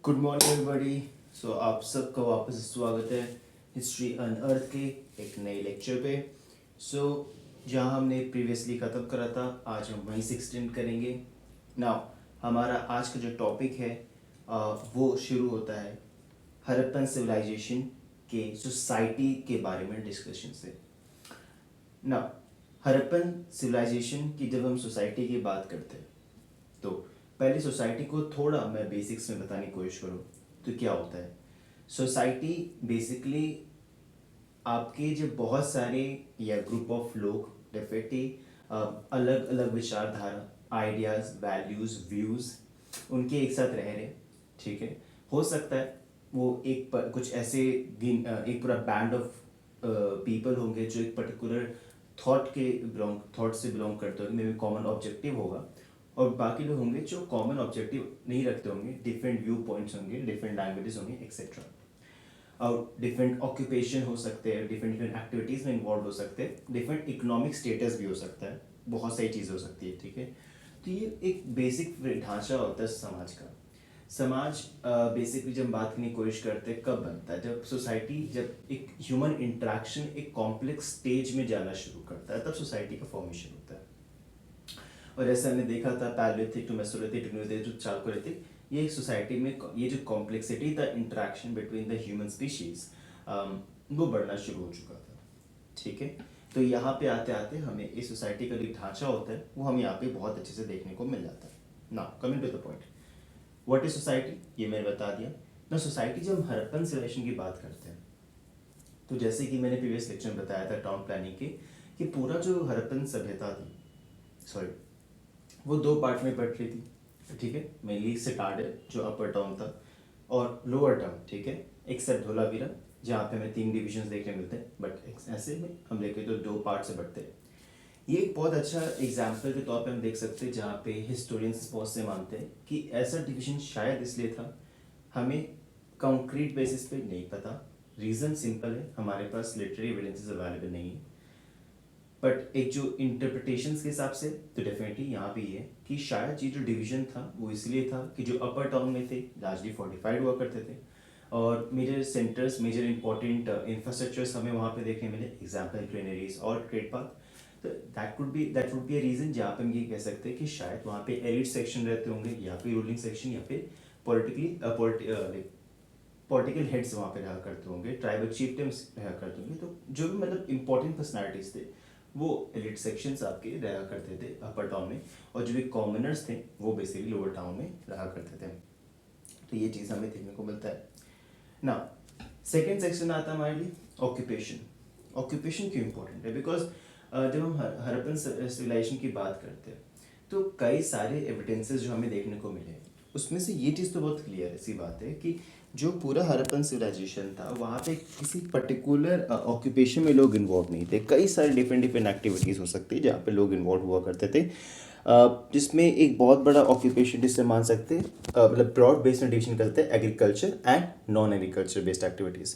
Good morning everybody. सो आप सबका वापस स्वागत है हिस्ट्री अनअर्थ के एक नए लेक्चर पे। सो जहां हमने प्रीवियसली ख़त्म करा था आज हम वहीं से एक्सटेंड करेंगे। नाउ हमारा आज का जो टॉपिक है वो शुरू होता है हड़प्पन सिविलाइजेशन के सोसाइटी के बारे में डिस्कशन से। नाउ हड़प्पन सिविलाइजेशन की जब हम सोसाइटी की बात करते हैं तो पहले सोसाइटी को थोड़ा मैं बेसिक्स में बताने की कोशिश करूँ तो क्या होता है। सोसाइटी बेसिकली आपके जो बहुत सारे या ग्रुप ऑफ लोग डेफिनेटली अलग अलग विचारधारा, आइडियाज़, वैल्यूज़, व्यूज़ उनके एक साथ रह रहे, ठीक है। हो सकता है वो कुछ ऐसे एक पूरा बैंड ऑफ पीपल होंगे जो एक पर्टिकुलर थॉट से बिलोंग करते होंगे, मे बी कॉमन ऑब्जेक्टिव होगा, और बाकी लोग होंगे जो कॉमन ऑब्जेक्टिव नहीं रखते होंगे, डिफरेंट व्यू पॉइंट्स होंगे, डिफरेंट लैंग्वेजेस होंगे एक्सेट्रा, और डिफरेंट ऑक्यूपेशन हो सकते हैं, डिफरेंट डिफरेंट एक्टिविटीज़ में इन्वॉल्व हो सकते हैं, डिफरेंट इकोनॉमिक स्टेटस भी हो सकता है, बहुत सारी चीज़ें हो सकती है, ठीक है। तो ये एक बेसिक ढांचा होता है समाज का। समाज बेसिकली जब हम बात करने की कोशिश करते हैं कब बनता है, जब सोसाइटी, जब एक ह्यूमन इंट्रैक्शन एक कॉम्प्लेक्स स्टेज में जाना शुरू करता है, तब सोसाइटी का फॉर्मेशन होता है। और ऐसे हमने देखा था palaeolithic to mesolithic neolithic to chalcolithic, ये सोसाइटी में ये जो complexity the interaction between the human species वो बढ़ना शुरू हो चुका था, ठीक है। तो यहाँ पे आते आते हमें इस सोसाइटी का जो ढांचा होता है वो हम यहाँ पे बहुत अच्छे से देखने को मिल जाता है। Now coming to the point, what is society, ये मैंने बता दिया ना। सोसाइटी जब हम हड़प्पन सिविलाइजेशन की बात करते हैं तो जैसे कि मैंने प्रीवियस लेक्चर में बताया था टाउन प्लानिंग के, कि पूरा जो हड़प्पन सभ्यता थी, सॉरी, वो दो पार्ट में बट रही थी, ठीक है। मेनली सिटाडेल जो अपर टाउन था और लोअर टाउन, ठीक है, एक्सेप्ट धोलावीरा जहाँ पे हमें 3 डिविजन्स देखने मिलते हैं, बट ऐसे में हम देखें तो 2 पार्ट से बढ़ते हैं। ये एक बहुत अच्छा एग्जाम्पल के तौर पे हम देख सकते हैं जहाँ पे हिस्टोरियंस बहुत से मानते हैं कि ऐसा डिवीजन शायद इसलिए था, हमें कंक्रीट बेसिस पे नहीं पता। रीज़न सिंपल है, हमारे पास लिटरेरी एविडेंसेस अवेलेबल नहीं है, बट एक जो इंटरप्रिटेशंस के हिसाब से तो डेफिनेटली यहाँ पे ये है कि शायद ये जो डिवीजन था वो इसलिए था कि जो अपर टाउन में थे लार्जली फोर्टिफाइड हुआ करते थे, और major centres, major important infrastructures हमें वहाँ पे देखने मिले, एग्जाम्पल ग्रेनरीज और ट्रेड पाथ। तो that would be a reason जहाँ पे हम ये कह सकते हैं कि शायद वहाँ पे एलिट सेक्शन रहते होंगे, या फिर रूलिंग सेक्शन, या फिर पॉलिटिकली पॉलिटिकल हेड्स वहाँ पे रहा करते होंगे, ट्राइबल चीफडम्स रहा करते होंगे। तो जो भी मतलब इंपॉर्टेंट पर्सनैलिटीज थे वो एलिट सेक्शंस आपके रहा करते थे अपर टाउन में, और जो भी कॉमनर्स थे वो बेसिकली लोअर टाउन में रहा करते थे। तो ये चीज़ हमें देखने को मिलता है ना। सेकेंड सेक्शन आता है हमारे लिए ऑक्यूपेशन। ऑक्यूपेशन क्यों इंपॉर्टेंट है, बिकॉज जब हम हड़प्पन सिविलाइजेशन की बात करते हैं तो कई सारे एविडेंसेस जो हमें देखने को मिले, उसमें से ये चीज़ तो बहुत क्लियर सी बात है कि जो पूरा हड़प्पन सिविलाइजेशन था वहाँ पे किसी पर्टिकुलर ऑक्यूपेशन में लोग इन्वॉल्व नहीं थे। कई सारे डिफरेंट डिफरेंट एक्टिविटीज़ हो सकती है जहाँ पे लोग इन्वॉल्व हुआ करते थे, जिसमें एक बहुत बड़ा ऑक्यूपेशन जिससे मान सकते हैं, मतलब ब्रॉड बेस्ड में डिविजन करते हैं agriculture and non agriculture based activities.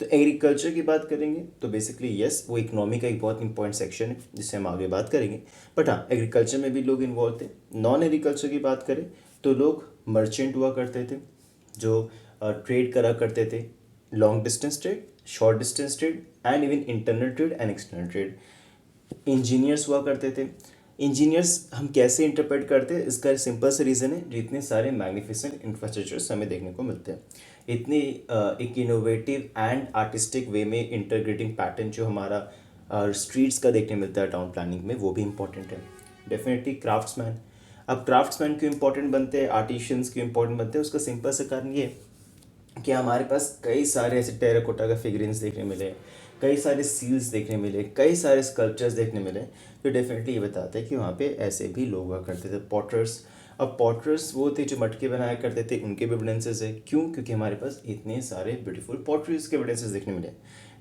तो एग्रीकल्चर की बात करेंगे तो बेसिकली यस, वो इकोनॉमी का एक बहुत इंपॉर्टेंट सेक्शन है जिससे हम आगे बात करेंगे, बट हाँ एग्रीकल्चर में भी लोग इन्वॉल्व थे। नॉन एग्रीकल्चर की बात करें तो लोग मर्चेंट हुआ करते थे जो ट्रेड करा करते थे, long distance trade, short distance trade and even internal trade and external trade. Engineers हुआ करते थे। इंजीनियर्स हम कैसे इंटरप्रेट करते हैं, इसका सिंपल से रीज़न है, जो इतने सारे मैग्निफिसेंट इंफ्रास्ट्रक्चर्स हमें देखने को मिलते हैं, इतनी एक इनोवेटिव एंड आर्टिस्टिक वे में इंटरग्रेटिंग पैटर्न जो हमारा स्ट्रीट्स का देखने मिलता है टाउन प्लानिंग में, वो भी इंपॉर्टेंट है। Definitely craftsman. अब क्राफ्ट्समैन क्यों इंपॉर्टेंट बनते हैं, आर्टिशियंस क्यों इंपॉर्टेंट बनते हैं, उसका सिंपल सा कारण ये कि हमारे पास कई सारे ऐसे टेराकोटा का फिगरिन्स देखने मिले, कई सारे सील्स देखने मिले, कई सारे स्कल्पचर्स देखने मिले, तो डेफिनेटली ये बताते हैं कि वहाँ पे ऐसे भी लोग हुआ करते थे, पॉटर्स। अब पॉटर्स वो थे जो मटके बनाया करते थे, उनके भी एविडेंसेस है। क्यों? क्योंकि हमारे पास इतने सारे ब्यूटीफुल पॉटरीज के एविडेंसेस देखने मिले।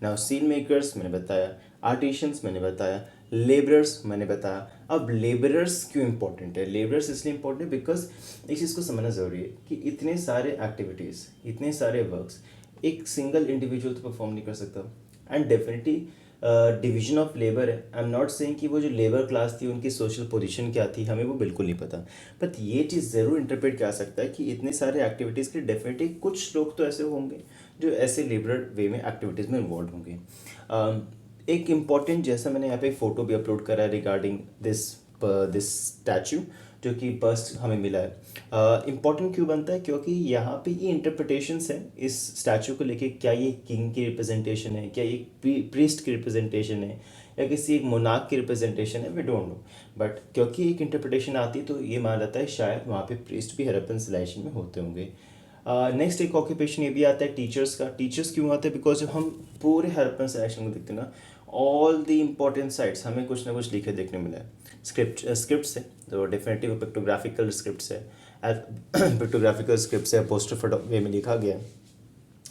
नाउ सीन मेकर्स मैंने बताया, आर्टिशियंस मैंने बताया, लेबरर्स मैंने बताया। अब लेबरर्स क्यों इंपॉर्टेंट है? लेबरर्स इसलिए इंपॉर्टेंट है बिकॉज इस चीज़ को समझना ज़रूरी है कि इतने सारे एक्टिविटीज़, इतने सारे वर्क्स एक सिंगल इंडिविजुअल तो परफॉर्म नहीं कर सकता, and definitely division of labour है। आई एम नॉट सेइंग कि वो जो लेबर क्लास थी उनकी सोशल पोजीशन क्या थी, हमें वो बिल्कुल नहीं पता, बट ये चीज़ ज़रूर इंटरप्रेट किया सकता है कि इतने सारे एक्टिविटीज़ के डेफिनेटली कुछ लोग तो ऐसे होंगे जो ऐसे लिबरल वे में एक्टिविटीज़ में इन्वॉल्व होंगे। एक इम्पॉर्टेंट, जैसा मैंने यहाँ पे फ़ोटो भी अपलोड करा है रिगार्डिंग दिस दिस स्टैचू जो कि बस्ट हमें मिला है। इम्पॉर्टेंट क्यों बनता है, क्योंकि यहाँ पे ये इंटरप्रिटेशंस हैं इस स्टैचू को लेके, क्या ये किंग की रिप्रेजेंटेशन है, क्या ये प्रीस्ट की रिप्रेजेंटेशन है, या किसी एक मोनार्क की रिप्रेजेंटेशन है, वी डोंट नो, बट क्योंकि एक इंटरप्रिटेशन आती है तो ये माना जाता है शायद वहाँ पे प्रीस्ट भी हड़प्पन सिविलाइजेशन में होते होंगे। नेक्स्ट एक ऑक्यूपेशन ये भी आता है टीचर्स का। टीचर्स क्यों आता है, बिकॉज जब हम पूरे हड़प्पन सिविलाइजेशन को देखते हैं ना, ऑल द इम्पॉर्टेंट साइट्स हमें कुछ ना कुछ लिखे देखने मिला है। स्क्रिप्ट्स है तो डेफिनेटली पिक्टोग्राफिकल स्क्रिप्ट्स है, पिक्टोग्राफिकल स्क्रिप्ट्स है, पोस्टर वे में लिखा गया है।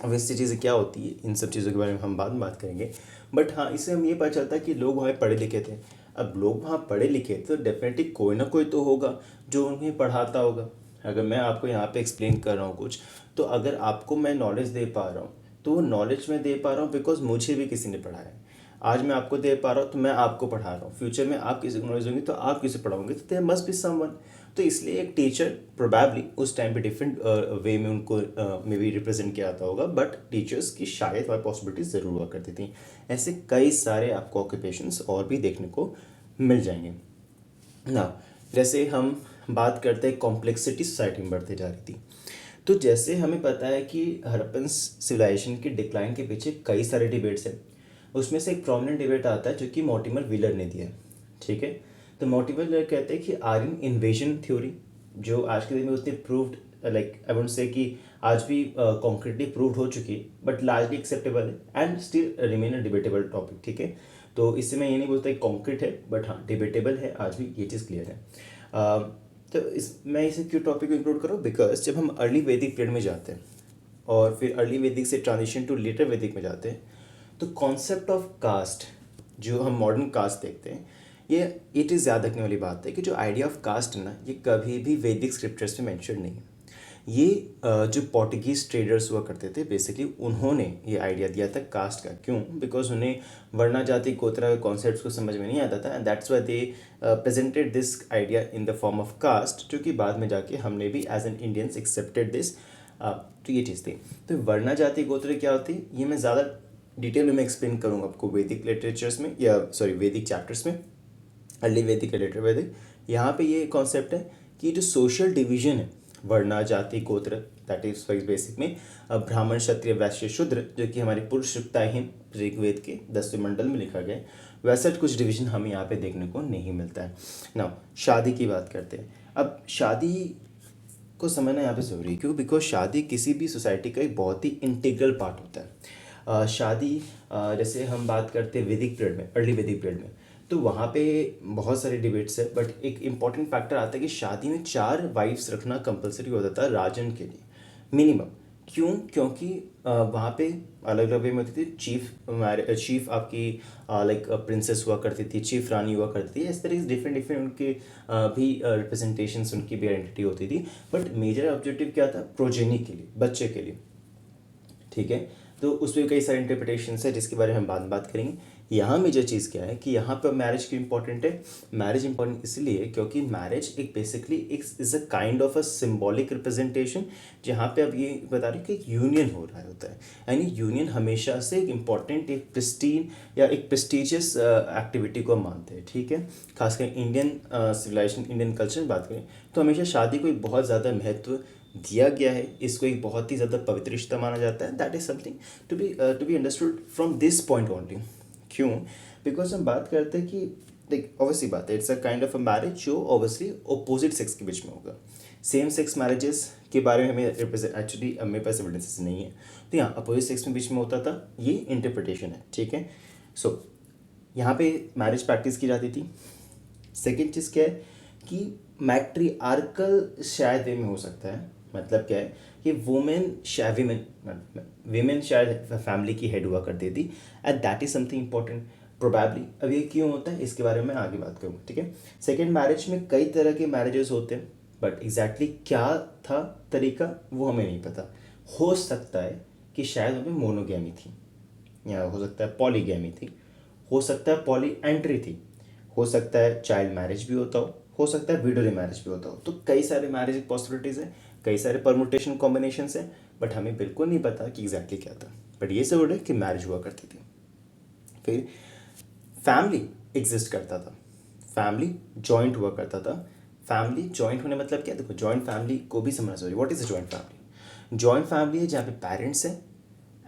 अब इससे चीज़ें क्या होती है, इन सब चीज़ों के बारे में हम बाद में बात करेंगे, बट हाँ इससे हम ये पता चलता है कि लोग वहाँ पढ़े लिखे थे। अब लोग वहाँ पढ़े लिखे तो डेफिनेटली कोई ना कोई तो होगा जो उन्हें पढ़ाता होगा। अगर मैं आपको यहाँ पे एक्सप्लेन कर रहा हूँ कुछ, तो अगर आपको मैं नॉलेज दे पा रहा हूँ तो वो नॉलेज मैं दे पा रहा हूँ बिकॉज मुझे भी किसी ने पढ़ाया है। आज मैं आपको दे पा रहा हूँ तो मैं आपको पढ़ा रहा हूँ, फ्यूचर में आप किसी को नॉलेज होंगी तो आप किसे पढ़ाओगे, तो देयर मस्ट बी समवन। तो इसलिए एक टीचर प्रोबेबली उस टाइम पे डिफरेंट वे में उनको मे बी रिप्रेजेंट किया आता होगा, बट टीचर्स की शायद वह पॉसिबिलिटीज ज़रूर हुआ करती थी। ऐसे कई सारे आपको ऑक्यूपेशंस और भी देखने को मिल जाएंगे ना। जैसे हम बात करते हैं कॉम्प्लेक्सिटी सोसाइटी में बढ़ते जा रही थी, तो जैसे हमें पता है कि हड़प्पन सिविलाइजेशन की डिक्लाइन के पीछे कई सारे डिबेट्स हैं। उसमें से एक प्रोमिनेंट डिबेट आता है जो कि मॉर्टिमर व्हीलर ने दिया है, ठीक है। तो मॉर्टिमर व्हीलर कहते हैं कि आर्यन इन्वेजन थ्योरी जो आज के दिन में उसने प्रूव्ड, लाइक आई वुड से कि आज भी कॉन्क्रीटली प्रूव्ड हो चुकी है, बट लार्जली एक्सेप्टेबल है and still remain a debatable topic, ठीक है। तो इससे मैं ये नहीं बोलता कि कॉन्क्रीट है, बट हाँ डिबेटेबल है, आज भी ये चीज़ क्लियर है। तो मैं इसे क्यों टॉपिक को इंक्लूड करूँ, बिकॉज जब हम अर्ली वैदिक पीरियड में जाते हैं और फिर अर्ली वैदिक से ट्रांजिशन टू लेटर वैदिक में जाते हैं, तो कॉन्सेप्ट ऑफ कास्ट जो हम मॉडर्न कास्ट देखते हैं, ये चीज़ याद रखने वाली बात है कि जो आइडिया ऑफ कास्ट है ना, ये कभी भी वैदिक स्क्रिप्चर्स में मेंशन नहीं है। ये जो पोर्टुगीज ट्रेडर्स हुआ करते थे बेसिकली, उन्होंने ये आइडिया दिया था कास्ट का। क्यों, बिकॉज उन्हें वर्णा जाति गोत्रा के कॉन्सेप्ट्स को समझ में नहीं आता था, and that's why they presented this idea in the form of caste, जो कि बाद में जाके हमने भी as an Indians accepted this. तो ये चीज़ थी। तो वर्णा जाति गोत्र क्या होती है, ये मैं ज़्यादा डिटेल में मैं एक्सप्लेन करूँगा आपको वैदिक लिटरेचर्स में, या सॉरी वैदिक चैप्टर्स में, अर्ली वैदिक या लेटर वैदिक। यहाँ पे ये कॉन्सेप्ट है कि जो सोशल डिवीजन है वर्णा जाति गोत्र, दैट इज बेसिक में ब्राह्मण क्षत्रिय वैश्य शूद्र, जो कि हमारे पुरुष युक्ताहीन ऋग्वेद के 10वें मंडल में लिखा गया है, वैसा कुछ डिवीजन हमें यहाँ पे देखने को नहीं मिलता है ना। शादी की बात करते हैं। अब शादी को समझना यहाँ पे ज़रूरी है, क्यों, बिकॉज शादी किसी भी सोसाइटी का एक बहुत ही इंटीग्रल पार्ट होता है। शादी जैसे हम बात करते हैं वैदिक पीरियड में, अर्ली वैदिक पीरियड में, तो वहाँ पे बहुत सारे डिबेट्स है, बट एक इम्पॉर्टेंट फैक्टर आता है कि शादी में 4 वाइफ्स रखना कंपलसरी होता था राजन के लिए मिनिमम। क्यों, क्योंकि वहाँ पे अलग अलग वे में होती थी। चीफ आपकी लाइक प्रिंसेस हुआ करती थी, चीफ रानी हुआ करती थी, इस तरह से डिफरेंट डिफरेंट उनके भी रिप्रेजेंटेशंस, उनकी भी आइडेंटिटी होती थी, बट मेजर ऑब्जेक्टिव क्या था, प्रोजेनी के लिए, बच्चे के लिए, ठीक है। तो उसमें कई सारे इंटरप्रिटेशंस है जिसके बारे में हम बाद में बात करेंगे। यहाँ मेजर चीज़ क्या है कि यहाँ पर मैरिज क्यों इंपॉर्टेंट है। मैरिज इंपॉर्टेंट इसलिए क्योंकि मैरिज एक बेसिकली एक is a kind of a symbolic representation, जहाँ पे अब ये बता रहे कि एक यूनियन हो रहा होता है, यानी यूनियन हमेशा से एक इम्पॉर्टेंट, एक प्रिस्टीन या एक प्रेस्टिजियस एक्टिविटी को हम मानते हैं, ठीक है। खासकर इंडियन सिविलाइजेशन, इंडियन कल्चर में बात करें तो हमेशा शादी को एक बहुत ज़्यादा महत्व दिया गया है, इसको एक बहुत ही ज़्यादा पवित्र रिश्ता माना जाता है। That is something to be understood from this point only. क्यों, बिकॉज हम बात करते हैं कि लाइक ऑब्वियसली बात है, it's a kind of a marriage जो ऑब्वियसली अपोजिट सेक्स के बीच में होगा। सेम सेक्स मैरिजेस के बारे में हमें एक्चुअली मेरे पास एविडेंसेस नहीं है, तो यहाँ अपोजिट सेक्स में बीच में होता था, ये इंटरप्रिटेशन है, ठीक है। सो यहाँ पे मैरिज प्रैक्टिस की जाती थी। सेकेंड चीज़ क्या है कि मैट्रिआर्कल शायद वे में हो सकता है, मतलब क्या है कि वीमेन शायद फैमिली की हेड हुआ करती थी, and that is something important probably. अब ये क्यों होता है इसके बारे में मैं आगे बात करूँगा, ठीक है। सेकेंड, मैरिज में कई तरह के मैरिजेस होते हैं, बट एग्जैक्टली क्या था तरीका वो हमें नहीं पता। हो सकता है कि शायद हमें मोनोगैमी थी, या हो सकता है पॉलीगैमी थी, हो सकता है पॉली एंट्री थी, हो सकता है चाइल्ड मैरिज भी हो सकता है विडो मैरिज भी होता हो। तो कई सारे मैरिज पॉसिबिलिटीज़ हैं, कई सारे परमुटेशन कॉम्बिनेशंस हैं, बट हमें बिल्कुल नहीं पता कि एग्जैक्टली क्या था। बट ये सब है कि मैरिज हुआ करती थी। फिर फैमिली एग्जिस्ट करता था, फैमिली जॉइंट हुआ करता था। फैमिली जॉइंट होने मतलब क्या, देखो जॉइंट फैमिली को भी समझना चाहिए। What is a joint family? Joint family है जहाँ पे पेरेंट्स हैं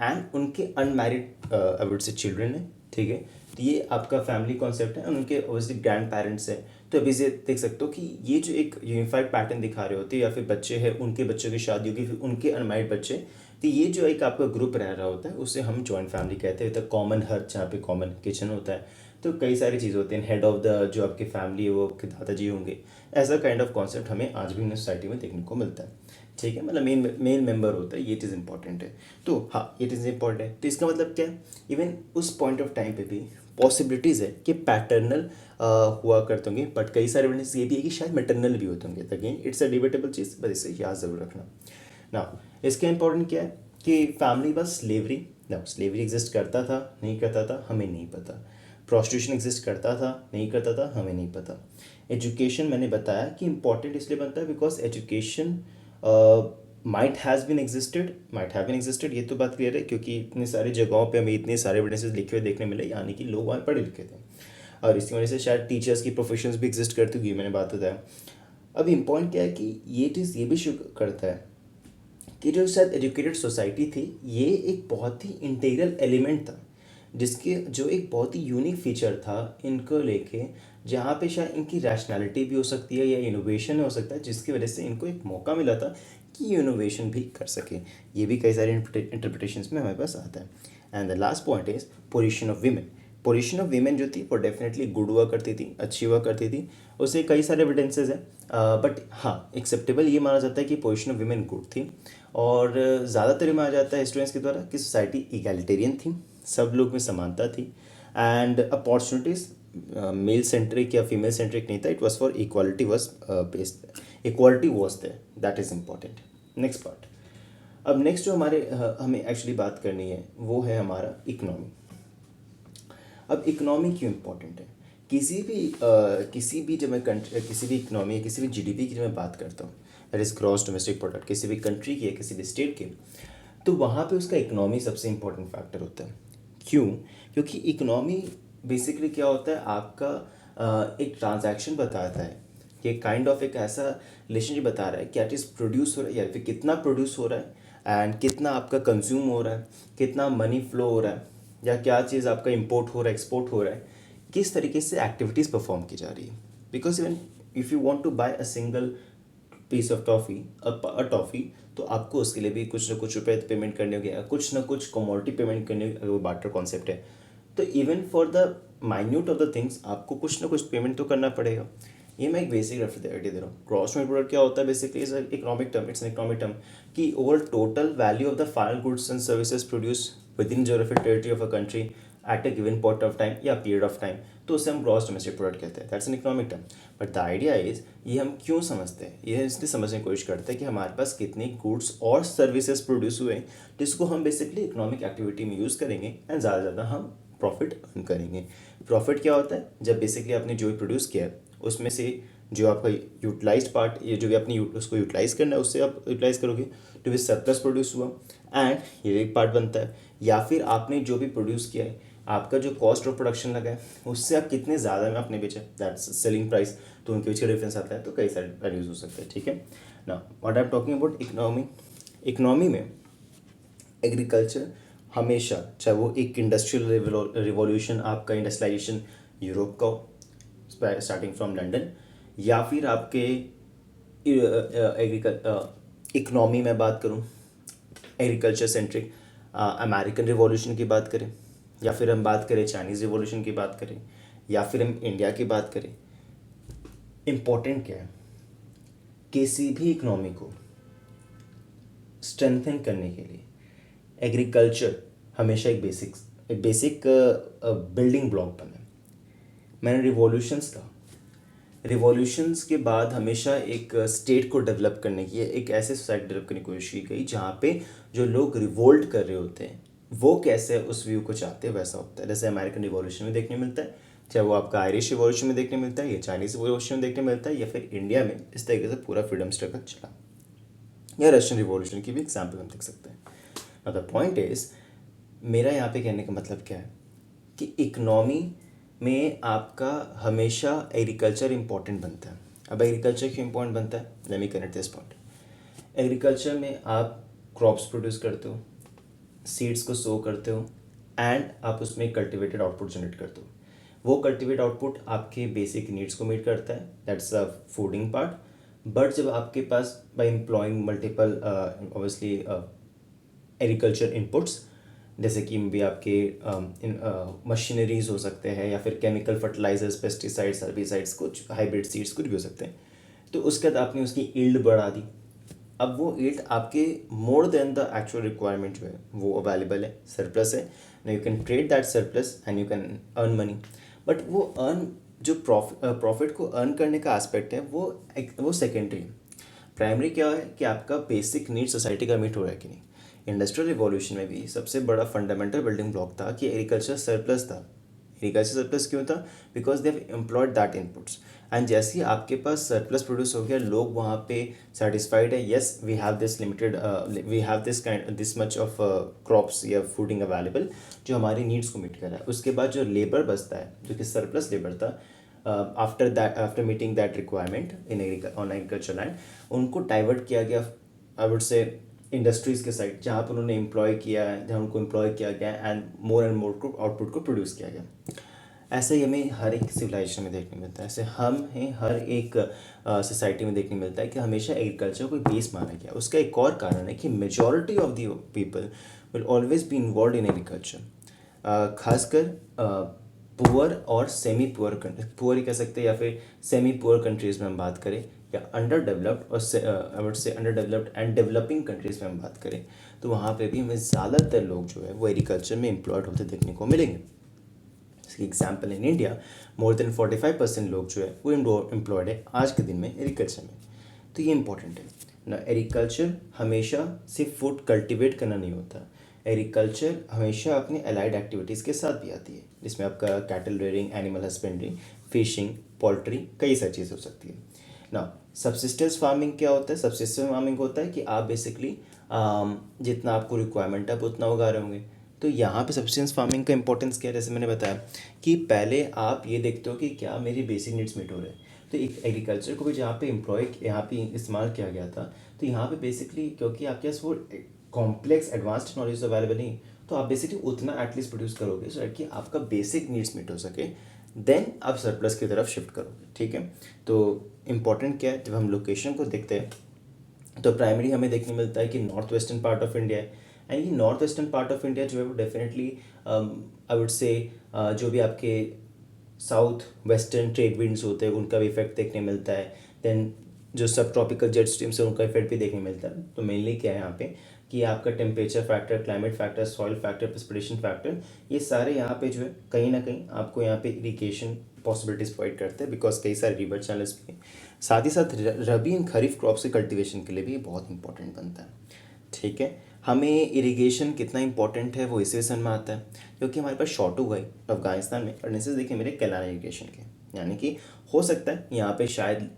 एंड उनके अनमैरिड आई वुड से चिल्ड्रन है, ठीक है। तो ये आपका फैमिली कॉन्सेप्ट है, उनके ऑब्वियसली ग्रैंड पेरेंट्स हैं। तो अभी से देख सकते हो कि ये जो एक यूनिफाइड पैटर्न दिखा रहे होते हैं, या फिर बच्चे हैं उनके बच्चों की शादी होगी, फिर उनके अनमैरिड बच्चे, तो ये जो एक आपका ग्रुप रह रहा होता है उसे हम जॉइंट फैमिली कहते हैं। तो कॉमन हर जहाँ पे कॉमन किचन होता है, तो कई सारी चीज़ होती हैं। हेड ऑफ द जो आपकी फैमिली है वो आपके दादाजी होंगे। ऐसा काइंड ऑफ कॉन्सेप्ट हमें आज भी सोसाइटी में देखने को मिलता है, ठीक है। मतलब मेन मेंबर होता है, ये चीज़ इंपॉर्टेंट है। तो हाँ, ये चीज़ इंपॉर्टेंट है। तो इसका मतलब क्या है, इवन उस पॉइंट ऑफ टाइम पे भी पॉसिबिलिटीज़ है कि पैटर्नल हुआ करते होंगे, बट कई सारे एविडेंस ये भी है कि शायद मैटरनल भी होते होंगे। अगेन इट्स अ डिबेटेबल चीज़, बस इसे याद ज़रूर रखना। ना इसका इंपॉर्टेंट क्या है कि फैमिली बस स्लेवरी, ना स्लेवरी एग्जिस्ट करता था नहीं करता था हमें नहीं पता। प्रोस्टिट्यूशन एग्जिस्ट करता था नहीं करता था हमें नहीं पता। एजुकेशन मैंने बताया कि इंपॉर्टेंट इसलिए बनता है because education might have been existed, ये तो बात क्लियर है, क्योंकि इतने सारी जगहों पे हमें इतने सारे एविडेंसेस लिखे हुए देखने मिले, यानी कि लोग वहाँ पढ़े लिखे थे। और इसकी वजह से शायद टीचर्स की प्रोफेशंस भी एग्जिस्ट करती हुई, मैंने बात बताया। अब इम्पॉर्टेंट क्या है कि ये चीज़ ये भी शो करता है कि जो शायद एजुकेटेड सोसाइटी थी, ये एक बहुत ही इंटीग्रल एलिमेंट था, जिसके जो एक बहुत ही यूनिक फीचर था इनको लेके, जहाँ पे शायद इनकी रैशनैलिटी भी हो सकती है या इनोवेशन हो सकता है, जिसकी वजह से इनको एक मौका मिला था कि इनोवेशन भी कर सके। ये भी कई सारे इंटरप्रिटेशंस में हमारे पास आता है। And the last point is position of women. Position of women जो थी वो डेफिनेटली गुड हुआ करती थी, अच्छी हुआ करती थी। उससे कई सारे एविडेंसेस हैं, बट हाँ एक्सेप्टेबल ये माना जाता है कि पोजीशन ऑफ वीमेन गुड थी। और ज़्यादातर माना जाता है स्टूडेंट्स के द्वारा कि सोसाइटी इगैलिटेरियन थी, सब लोग में समानता थी। एंड अपॉर्चुनिटीज़ मेल सेंट्रिक या फीमेल सेंट्रिक नहीं था, it was for equality was based, equality was there, that is important. Next part, अब नेक्स्ट जो हमें एक्चुअली बात करनी है वो है हमारा इकोनॉमी। अब इकोनॉमी क्यों इम्पोर्टेंट है? किसी भी जब मैं किसी भी इकोनॉमी, किसी भी जीडीपी की जब मैं बात करता हूँ, that is gross domestic product, किसी भी कंट्री की या किसी भी स्टेट की, तो वहाँ पे उसका इकोनॉमी सबसे इम्पोर्टेंट फैक्टर होता है। क्यों? क्योंकि इकोनॉमी बेसिकली क्या होता है, आपका एक ट्रांजैक्शन बताता है, कि काइंड ऑफ एक ऐसा रिलेशनशिप बता रहा है क्या चीज़ प्रोड्यूस हो रहा है या फिर कितना प्रोड्यूस हो रहा है, एंड कितना आपका कंज्यूम हो रहा है, कितना मनी फ्लो हो रहा है, या क्या चीज़ आपका इंपोर्ट हो रहा है, एक्सपोर्ट हो रहा है, किस तरीके से एक्टिविटीज़ परफॉर्म की जा रही है। Because even if you want to buy a single piece of toffee, a toffee, तो आपको उसके लिए भी कुछ ना कुछ रुपए पेमेंट करने होंगे, कुछ ना कुछ कमोडिटी पेमेंट करने होगी, अगर वो बार्टर कॉन्सेप्ट है। तो even for the minute of the things आपको कुछ ना कुछ पेमेंट तो करना पड़ेगा। ये मैं एक बेसिक रेफर आइडिया दे रहा हूँ। ग्रॉस डोमेस्टिक प्रोडक्ट क्या होता है, basically is economic term, it's an economic term, कि over total value of the final goods and services produce within geographic territory of a country at a given point of time या period of time, तो उसे हम gross domestic product कहते हैं। That's an economic term. But the idea is, ये हम क्यों समझते हैं, ये इसलिए समझने की कोशिश करते हैं कि हमारे पास कितने गुड्स और सर्विसेज प्रोड्यूस हुए, जिसको हम बेसिकली इकोनॉमिक एक्टिविटी में यूज़ करेंगे एंड ज़्यादा से ज़्यादा हम प्रॉफिट अर्न करेंगे। प्रॉफिट क्या होता है, जब बेसिकली आपने जो प्रोड्यूस किया है उसमें से जो आपका यूटिलाइज्ड पार्ट, ये जो भी आपने उसको यूटिलाइज करना है उससे आप यूटिलाइज करोगे, तो भी सरप्लस प्रोड्यूस हुआ, एंड ये एक पार्ट बनता है। या फिर आपने जो भी प्रोड्यूस किया है, आपका जो कॉस्ट ऑफ प्रोडक्शन लगा है, उससे आप कितने ज़्यादा में आपने बेचा, दैट्स सेलिंग प्राइस, तो उनके बीच का डिफरेंस आता है। तो कई सारे वैल्यूज हो सकते हैं, ठीक है ना। What I am talking about economy, economy में एग्रीकल्चर हमेशा, चाहे वो एक इंडस्ट्रियल रिवॉल्यूशन, आपका इंडस्ट्रियलाइजेशन यूरोप का हो स्टार्टिंग फ्रॉम लंदन, या फिर आपके इकोनॉमी में बात करूं एग्रीकल्चर सेंट्रिक अमेरिकन रिवॉल्यूशन की बात करें, या फिर हम बात करें चाइनीज़ रिवॉल्यूशन की बात करें, या फिर हम इंडिया की बात करें, इम्पोर्टेंट क्या है, किसी भी इकोनॉमी को स्ट्रेंथन करने के लिए एग्रीकल्चर हमेशा एक बेसिक बिल्डिंग ब्लॉक बना है। मैंने रिवॉल्यूशंस कहा, रिवॉल्यूशंस के बाद हमेशा एक स्टेट को डेवलप करने की, एक ऐसे सोसाइटी डेवलप करने की कोशिश की गई जहाँ पे जो लोग रिवोल्ट कर रहे होते हैं वो कैसे उस व्यू को चाहते हैं वैसा होता है। जैसे अमेरिकन रिवॉल्यूशन में देखने मिलता है, चाहे वो आपका आयरिश रिवॉल्यूशन में देखने मिलता है, या चाइनीज़ रिवॉल्यूशन में देखने मिलता है, या फिर इंडिया में इस तरीके से पूरा फ्रीडम स्ट्रगल चला, या रशियन रिवॉल्यूशन की भी एग्जाम्पल हम देख सकते हैं। द पॉइंट इज, मेरा यहाँ पे कहने का मतलब क्या है कि इकनॉमी में आपका हमेशा एग्रीकल्चर इंपॉर्टेंट बनता है। अब एग्रीकल्चर क्यों इंपॉर्टेंट बनता है, let me connect this point. Agriculture में आप क्रॉप्स प्रोड्यूस करते हो, सीड्स को सो करते हो, एंड आप उसमें कल्टिवेटेड आउटपुट जनरेट करते हो। वो कल्टिवेट आउटपुट आपके बेसिक नीड्स को मीट करता है, that's the fooding part. But जब आपके पास by employing multiple obviously agriculture inputs, जैसे कि भी आपके मशीनरीज हो सकते हैं, या फिर केमिकल फर्टिलाइजर्स, पेस्टिसाइड्स, हर्बिसाइड्स, कुछ हाइब्रिड सीड्स कुछ भी हो सकते हैं, तो उसके बाद आपने उसकी ईल्ड बढ़ा दी। अब वो ईल्ड आपके more than the actual requirement जो है वो अवेलेबल है, सरप्लस है। Now you can trade that surplus and you can earn money. But वो अर्न जो प्रॉफिट को अर्न करने का एस्पेक्ट है वो सेकेंडरी है। प्राइमरी क्या है कि आपका बेसिक नीड सोसाइटी का मीट हो रहा है कि नहीं। इंडस्ट्रियल रिवॉल्यूशन में भी सबसे बड़ा फंडामेंटल बिल्डिंग ब्लॉक था कि एग्रीकल्चर सरप्लस था। एग्रीकल्चर सरप्लस क्यों था, because they have employed that inputs, and जैसे ही आपके पास सरप्लस प्रोड्यूस हो गया, लोग वहाँ पे सेटिस्फाइड है, yes we have this limited, we have this much of crops या फूडिंग अवेलेबल जो हमारी नीड्स को मीट कर रहा है। उसके बाद जो लेबर बचता है, जो कि सरप्लस लेबर था, after meeting that requirement in on agriculture land, उनको डाइवर्ट किया गया आई वुड से इंडस्ट्रीज़ के साइड, जहाँ पर उन्होंने एम्प्लॉय किया है, जहाँ उनको एम्प्लॉय किया गया एंड मोर को आउटपुट को प्रोड्यूस किया गया। ऐसे ही हमें हर एक सिविलाइजेशन में देखने मिलता है। ऐसे हम हैं हर एक सोसाइटी में देखने मिलता है कि हमेशा एग्रीकल्चर को बेस माना गया। उसका एक और कारण है कि majority of the people will always be involve in agriculture, खासकर पुअर और सेमी पुअर पुअर ही कह सकते हैं, या फिर सेमी पुअर कंट्रीज़ में हम बात करें, या अंडर डेवलप्ड और आई वुड से under developed and developing countries में हम बात करें, तो वहाँ पे भी हमें ज़्यादातर लोग जो है वो एग्रीकल्चर में एम्प्लॉयड होते देखने को मिलेंगे। इसकी example in India, more than 45% लोग जो है वो एम्प्लॉयड है आज के दिन में एग्रीकल्चर में। तो ये इंपॉर्टेंट है ना। एग्रीकल्चर हमेशा सिर्फ फूड कल्टिवेट करना नहीं होता, एग्रीकल्चर हमेशा अपनी अलाइड एक्टिविटीज़ के साथ भी आती है, जिसमें आपका cattle rearing, animal husbandry, fishing, poultry, कई सारी चीज़ हो सकती है ना। सब्सिस्टेंस फार्मिंग क्या होता है, सब्सिस्टेंस फार्मिंग होता है कि आप बेसिकली जितना आपको रिक्वायरमेंट है आप उतना उगा रहे होंगे। तो यहाँ पे सब्सिस्टेंस फार्मिंग का इंपॉर्टेंस क्या है, जैसे मैंने बताया कि पहले आप ये देखते हो कि क्या मेरी बेसिक नीड्स मीट हो रहे हैं। तो एक एग्रीकल्चर को भी जहाँ पे यहाँ पे इस्तेमाल किया गया था, तो यहाँ पे बेसिकली क्योंकि आपके पास वो कॉम्प्लेक्स एडवांस टेक्नोलॉजी अवेलेबल नहीं, तो आप बेसिकली उतना एटलीस्ट प्रोड्यूस करोगे सो कि आपका बेसिक नीड्स मीट हो सके, देन आप सरप्लस की तरफ शिफ्ट करोगे। ठीक है, तो इम्पॉर्टेंट क्या है, जब हम लोकेशन को देखते हैं तो प्राइमरी हमें देखने मिलता है कि north western part of India है। एंड ये north western part of India जो है वो डेफिनेटली आई वुड से जो भी आपके साउथ वेस्टर्न ट्रेड विंड्स होते हैं उनका भी इफेक्ट देखने मिलता है। देन जो सब ट्रॉपिकल जेट स्ट्रीम्स है उनका इफेक्ट भी देखने मिलता है। तो मेनली क्या है यहाँ पे कि आपका temperature factor, climate factor, soil factor, precipitation factor, ये सारे यहाँ पे जो है कहीं ना कहीं आपको यहाँ पे इरिगेशन पॉसिबिलिटीज़ प्रोवाइड करते हैं, बिकॉज कई सारे रिवर चैनल्स भी हैं। साथ ही साथ रबी एंड खरीफ क्रॉप्स के कल्टिवेशन के लिए भी बहुत इंपॉर्टेंट बनता है। ठीक है, हमें इरिगेशन कितना इंपॉर्टेंट है वो इसी सन में आता है, क्योंकि हमारे पास शॉर्ट हुआ है अफगानिस्तान में फर्नेसेस देखिए मेरे कैनाल इरिगेशन के, यानी कि हो सकता है यहाँ पे शायद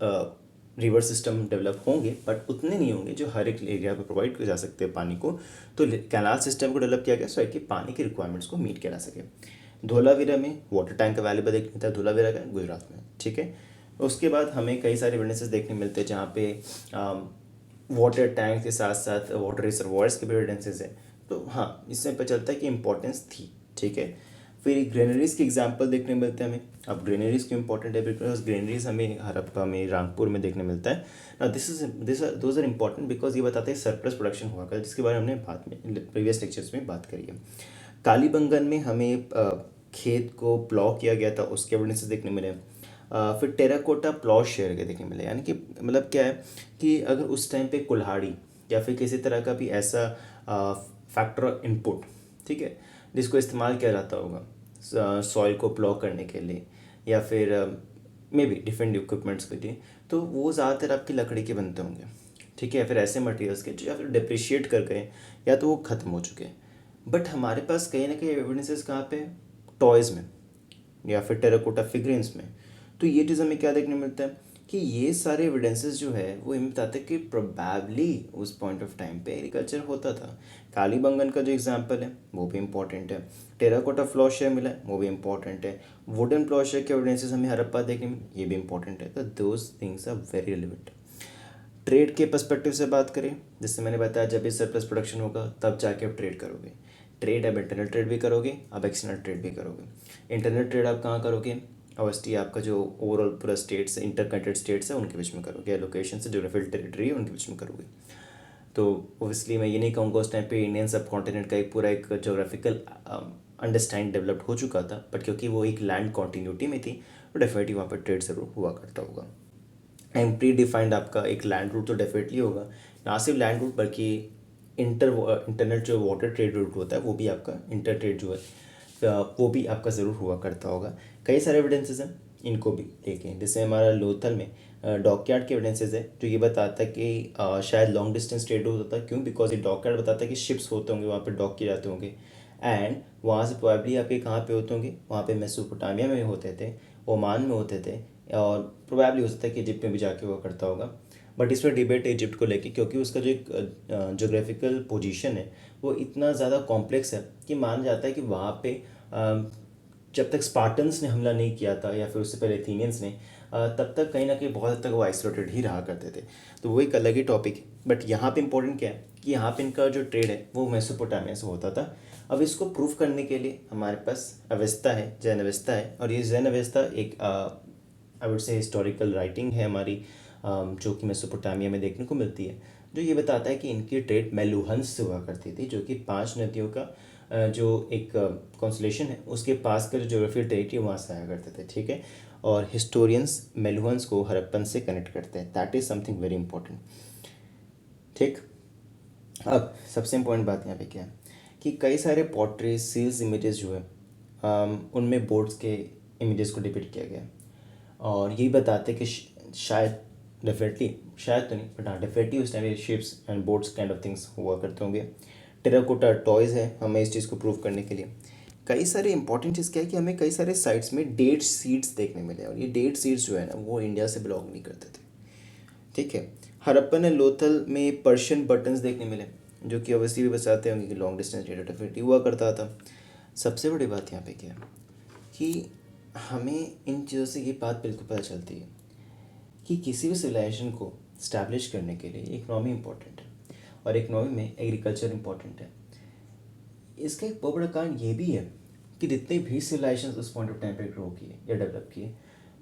रिवर सिस्टम डेवलप होंगे बट उतने नहीं होंगे जो हर एक एरिया पे प्रोवाइड किए जा सकते हैं पानी को। तो कैनाल सिस्टम को डेवलप किया गया सो कि पानी की रिक्वायरमेंट्स को मीट किया जा सके। धोलावीरा में वाटर टैंक अवेलेबल देखने मिलता है, धोलावीरा का गुजरात में। ठीक है, उसके बाद हमें कई सारे विटनेसेस देखने मिलते हैं जहाँ पे वाटर टैंक के साथ साथ वाटर रिजर्वॉयर्स के भी एविडेंसेस है। तो हाँ, इससे पता चलता है कि इंपॉर्टेंस थी। ठीक है, फिर ग्रेनरीज की एग्जांपल देखने मिलते हैं हमें। अब ग्रेनरीज क्यों इंपॉर्टेंट है, बिकॉज ग्रेनरीज हमें हड़प्पा में, रामपुर में देखने मिलता है ना। दोज आर इंपॉर्टेंट बिकॉज ये बताते हैं सरप्लस प्रोडक्शन हुआ कर, जिसके बारे में हमने बाद में प्रीवियस लेक्चर्स में बात करी है। कालीबंगन में हमें खेत को प्लॉ किया गया था उसके एविडेंसेस देखने मिले। फिर टेराकोटा प्लॉ शेयर के देखने मिले, यानी कि मतलब क्या है कि अगर उस टाइम पे कुल्हाड़ी या फिर किसी तरह का भी ऐसा फैक्टर इनपुट, ठीक है, जिसको इस्तेमाल किया जाता होगा सॉइल को प्लॉ करने के लिए या फिर मे बी डिफरेंट इक्विपमेंट्स के लिए, तो वो ज़्यादातर आपकी लकड़ी के बनते होंगे। ठीक है, या फिर ऐसे मटेरियल्स के जो या फिर डिप्रिशिएट कर गए या तो वो ख़त्म हो चुके हैं। बट हमारे पास कहीं ना कहीं एविडेंसेस कहाँ पे, टॉयज़ में या फिर टेराकोटा फिगरेंस में। तो ये चीज़ हमें क्या देखने मिलता है कि ये सारे एविडेंसेस जो है वो हमें बताते हैं कि प्रोबेबली उस पॉइंट ऑफ टाइम पे एग्रीकल्चर होता था। कालीबंगन का जो एग्जांपल है वो भी इम्पॉर्टेंट है, टेराकोटा फ्लॉशेयर मिला है वो भी इम्पॉर्टेंट है, वुडन फ्लॉशेयर के एविडेंसेस हमें हड़प्पा देखने में ये भी इम्पॉर्टेंट है। तो those things are very relevant. Trade के पर्सपेक्टिव से बात करें, जैसे मैंने बताया जब भी सरप्लस प्रोडक्शन होगा तब जाके आप ट्रेड करोगे। ट्रेड अब इंटरनल ट्रेड भी करोगे, अब एक्सटर्नल ट्रेड भी करोगे। इंटरनल ट्रेड आप कहाँ करोगे, ऑब्वियसली आपका जो ओवरऑल पूरा स्टेट्स इंटर कंट्री स्टेट्स है उनके बीच में करोगे, लोकेशन से जोग्राफिकल टेरिटरी है उनके बीच में करोगे। तो ओबियसली मैं ये नहीं कहूँगा उस टाइम पे इंडियन सब कॉन्टिनेंट का एक पूरा एक जोग्राफिकल अंडरस्टैंड डेवलप्ड हो चुका था, बट क्योंकि वो एक लैंड कॉन्टीन्यूटी में थी तो डेफिनेटली वहाँ पर ट्रेड ज़रूर हुआ करता होगा। एंड प्री डिफाइंड आपका एक लैंड रूट तो डेफिनेटली होगा, ना सिर्फ लैंड रूट बल्कि इंटरनल जो वाटर ट्रेड रूट होता है वो भी आपका इंटर ट्रेड जो है वो भी आपका ज़रूर हुआ करता होगा। कई सारे एविडेंसेस हैं इनको भी लेके, जैसे हमारा लोथल में डॉकयार्ड के एविडेंसेस है जो ये बताता है कि शायद लॉन्ग डिस्टेंस ट्रेड होता था। क्यों? बिकॉज ये डॉकयार्ड बताता है कि शिप्स होते होंगे वहाँ पे, डॉक किए जाते होंगे, एंड वहाँ से प्रोबेबली आपके कहाँ पे होते होंगे, वहाँ पे मेसोपोटामिया में होते थे, ओमान में होते थे, और प्रोबेबली हो सकता है कि इजिप्ट में भी जाके हुआ करता होगा। बट इस पर डिबेट है इजिप्ट को लेके, क्योंकि उसका जो एक जोग्राफिकल पोजीशन है वो इतना ज़्यादा कॉम्प्लेक्स है कि माना जाता है कि वहाँ पे जब तक स्पार्टन्स ने हमला नहीं किया था या फिर उससे पहले एथेनियंस ने, तब तक कहीं ना कहीं बहुत हद तक वो आइसोलेटेड ही रहा करते थे। तो वो एक अलग ही टॉपिक है। बट यहाँ पे इंपॉर्टेंट क्या है कि यहाँ पे इनका जो ट्रेड है वो मेसोपोटामिया से होता था। अब इसको प्रूफ करने के लिए हमारे पास अवेस्ता है, जैन अवेस्ता है, और ये जैन अवेस्ता एक आई वुड से हिस्टोरिकल राइटिंग है हमारी, जो कि मेसोपोटामिया में देखने को मिलती है, जो ये बताता है कि इनकी ट्रेड मेलुहंस से हुआ करती थी, जो कि 5 नदियों का जो एक कॉन्सलेशन है उसके पास का जो जोग्राफिकल टेरिटरी वहाँ से आया करते थे, ठीक है। और हिस्टोरियंस मेलुहंस को हड़प्पन से कनेक्ट करते हैं, that is something very important, ठीक। अब सबसे इम्पोर्टेंट बात यहाँ पे क्या है कि कई सारे पोर्ट्रेज सील्स इमेजेस जो है उनमें बोट्स के इमेजेस को डिपिक्ट किया गया है, और यही बताते हैं कि शायद डेफिनेटली, शायद तो नहीं बट हाँ डेफिनेटली उस time ships and boats kind of things हुआ करते होंगे। टेराकोटा टॉयज़ है हमें इस चीज़ को प्रूव करने के लिए। कई सारे इंपॉर्टेंट चीज़ क्या है कि हमें कई सारे साइट्स में डेट सीड्स देखने मिले, और ये डेट सीड्स जो है ना वो इंडिया से बिलोंग नहीं करते थे, ठीक है। हड़प्पन एंड लोथल में पर्शियन बटन्स देखने मिले, जो कि ऑब्वियसली भी बताते होंगे कि लॉन्ग डिस्टेंस डेटा डेफिनेटली हुआ करता था। सबसे बड़ी बात यहाँ पे क्या है कि हमें इन चीज़ों से ये बात बिल्कुल पता चलती है कि किसी भी सिविलाइजेशन को स्टैब्लिश करने के लिए इकोनॉमी इंपॉर्टेंट है, और इकोनॉमी में एग्रीकल्चर इंपॉर्टेंट है। इसका एक बहुत बड़ा कारण ये भी है कि जितने भी सिविलाइजेशन उस पॉइंट ऑफ टाइम पे ग्रो किए या डेवलप किए